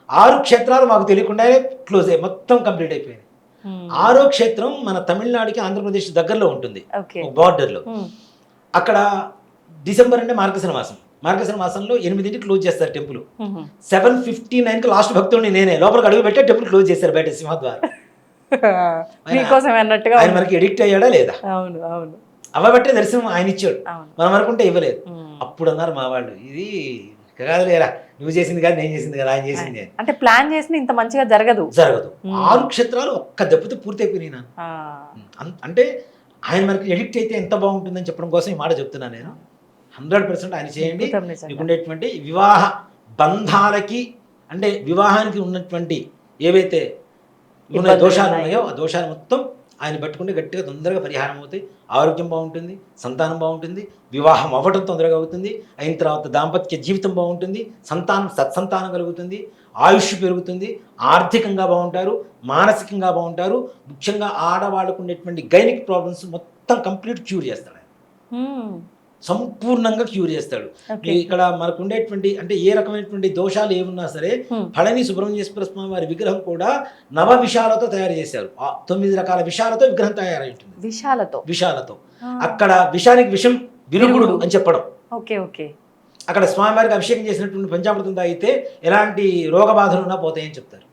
6 క్షేత్రాలు మాకు తెలియకుండానే క్లోజ్ అయ్యి మొత్తం కంప్లీట్ అయిపోయింది. 6వ క్షేత్రం మన తమిళనాడుకి ఆంధ్రప్రదేశ్ దగ్గరలో ఉంటుంది, బార్డర్లో. అక్కడ డిసెంబర్ అంటే మార్గశిర మాసం. మార్గశిర మాసంలో 8ంటికి క్లోజ్ చేస్తారు టెంపుల్. 7:59కి లాస్ట్ భక్తుడిని నేనే లోపలికి అడుగు పెట్టే టెంపుల్ క్లోజ్ చేశారు బయట సింహద్వారం. ఆయన మనకి ఎడిక్ట్ అయ్యాడా లేదా? అవును అవును. అవ్వబట్టే దర్శనం ఆయన ఇచ్చాడు, మనం అనుకుంటే ఇవ్వలేదు. అప్పుడు అన్నారు మా వాళ్ళు, ఇది కాదు లేరా, నువ్వు చేసింది కాదు నేను చేసింది కదా, ఆయన చేసింది అంటే ప్లాన్ చేసిన ఇంత మంచిగా జరగదు. 6 క్షేత్రాలు ఒక్క దెబ్బతో పూర్తయిపోయినాయి నా. అంటే ఆయన మనకి ఎడిక్ట్ అయితే ఎంత బాగుంటుందని చెప్పడం కోసం ఈ మాట చెప్తున్నాను నేను. 100% ఆయన చేయండి. మీకు ఉండేటువంటి వివాహ బంధాలకి, అంటే వివాహానికి ఉన్నటువంటి ఏవైతే దోషాలు ఉన్నాయో ఆ దోషాలు మొత్తం ఆయన పట్టుకుంటే గట్టిగా తొందరగా పరిహారం అవుతాయి. ఆరోగ్యం బాగుంటుంది, సంతానం బాగుంటుంది, వివాహం అవ్వటం తొందరగా అవుతుంది. అయిన తర్వాత దాంపత్య జీవితం బాగుంటుంది, సత్సంతానం కలుగుతుంది, ఆయుష్ పెరుగుతుంది, ఆర్థికంగా బాగుంటారు, మానసికంగా బాగుంటారు. ముఖ్యంగా ఆడవాళ్ళకు ఉండేటువంటి గైనిక్ ప్రాబ్లమ్స్ మొత్తం కంప్లీట్ క్యూర్ చేస్తాడు, సంపూర్ణంగా క్యూర్ చేస్తాడు. ఇక్కడ మనకు ఉండేటువంటి అంటే ఏ రకమైనటువంటి దోషాలు ఏమున్నా సరే, పళని సుబ్రహ్మణ్యేశ్వర స్వామి వారి విగ్రహం కూడా 9 విషాలతో తయారు చేశారు. 9 రకాల విషాలతో విగ్రహం తయారై ఉంటుంది. విషాలతో అక్కడ విషానికి విషం విరుగుడు అని చెప్పడం. అక్కడ స్వామివారికి అభిషేకం చేసినటువంటి పంచామృతం తాగితే ఎలాంటి రోగ బాధలు ఉన్నా పోతాయని చెప్తారు.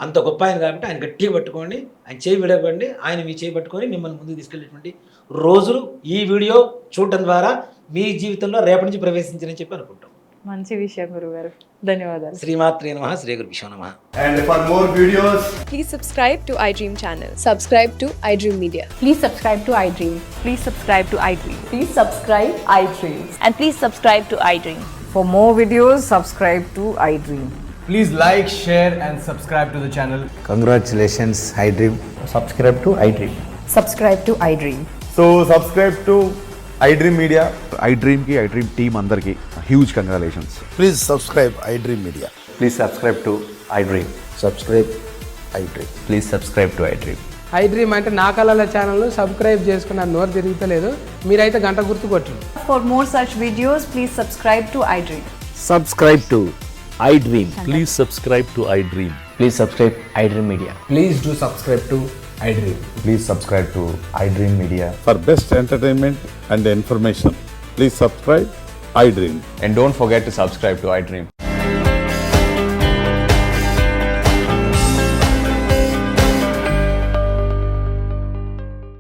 అంత గొప్ప ఆయన కాబట్టి ఆయన గట్టిగా పట్టుకోండి, ఆయన చేయి విడకండి, ఆయన మీ చేయి పట్టుకొని మిమ్మల్ని ముందుకు తీసుకెళ్ళేటువంటి రోజులు ఈ వీడియో చూడటం ద్వారా మీ జీవితంలో రేపటి నుంచి ప్రవేశించని చెప్పి అనుకుంటాం. మంచి విషయం గురుగారు, ధన్యవాదాలు. శ్రీమాత్రే నమః, శ్రీ గురుభ్యో నమః. And for more videos, please subscribe to iDream channel. Subscribe to iDream Media. Please subscribe to iDream. Please subscribe to iDream. Please subscribe iDream. And please subscribe to iDream. For more videos, subscribe to iDream. please like, share and subscribe to the channel. Congratulations, iDream. Subscribe to iDream. Subscribe to iDream. So subscribe to iDream Media. iDream ki iDream team andarki huge congratulations. Please subscribe iDream Media. Please subscribe to iDream. Subscribe iDream. Please subscribe to iDream. iDream అంటే నా కళల ఛానల్ను subscribe చేసుకున్న నోరు తిరుగుతలేదు, మీరైతే గంట గుర్తు కొట్టండి. For more such videos, please subscribe to iDream. Subscribe to iDream. Please subscribe to iDream. Please subscribe iDream Media. Please do subscribe to iDream. Please subscribe to iDream Media. For best entertainment and information, please subscribe iDream. And don't forget to subscribe to iDream.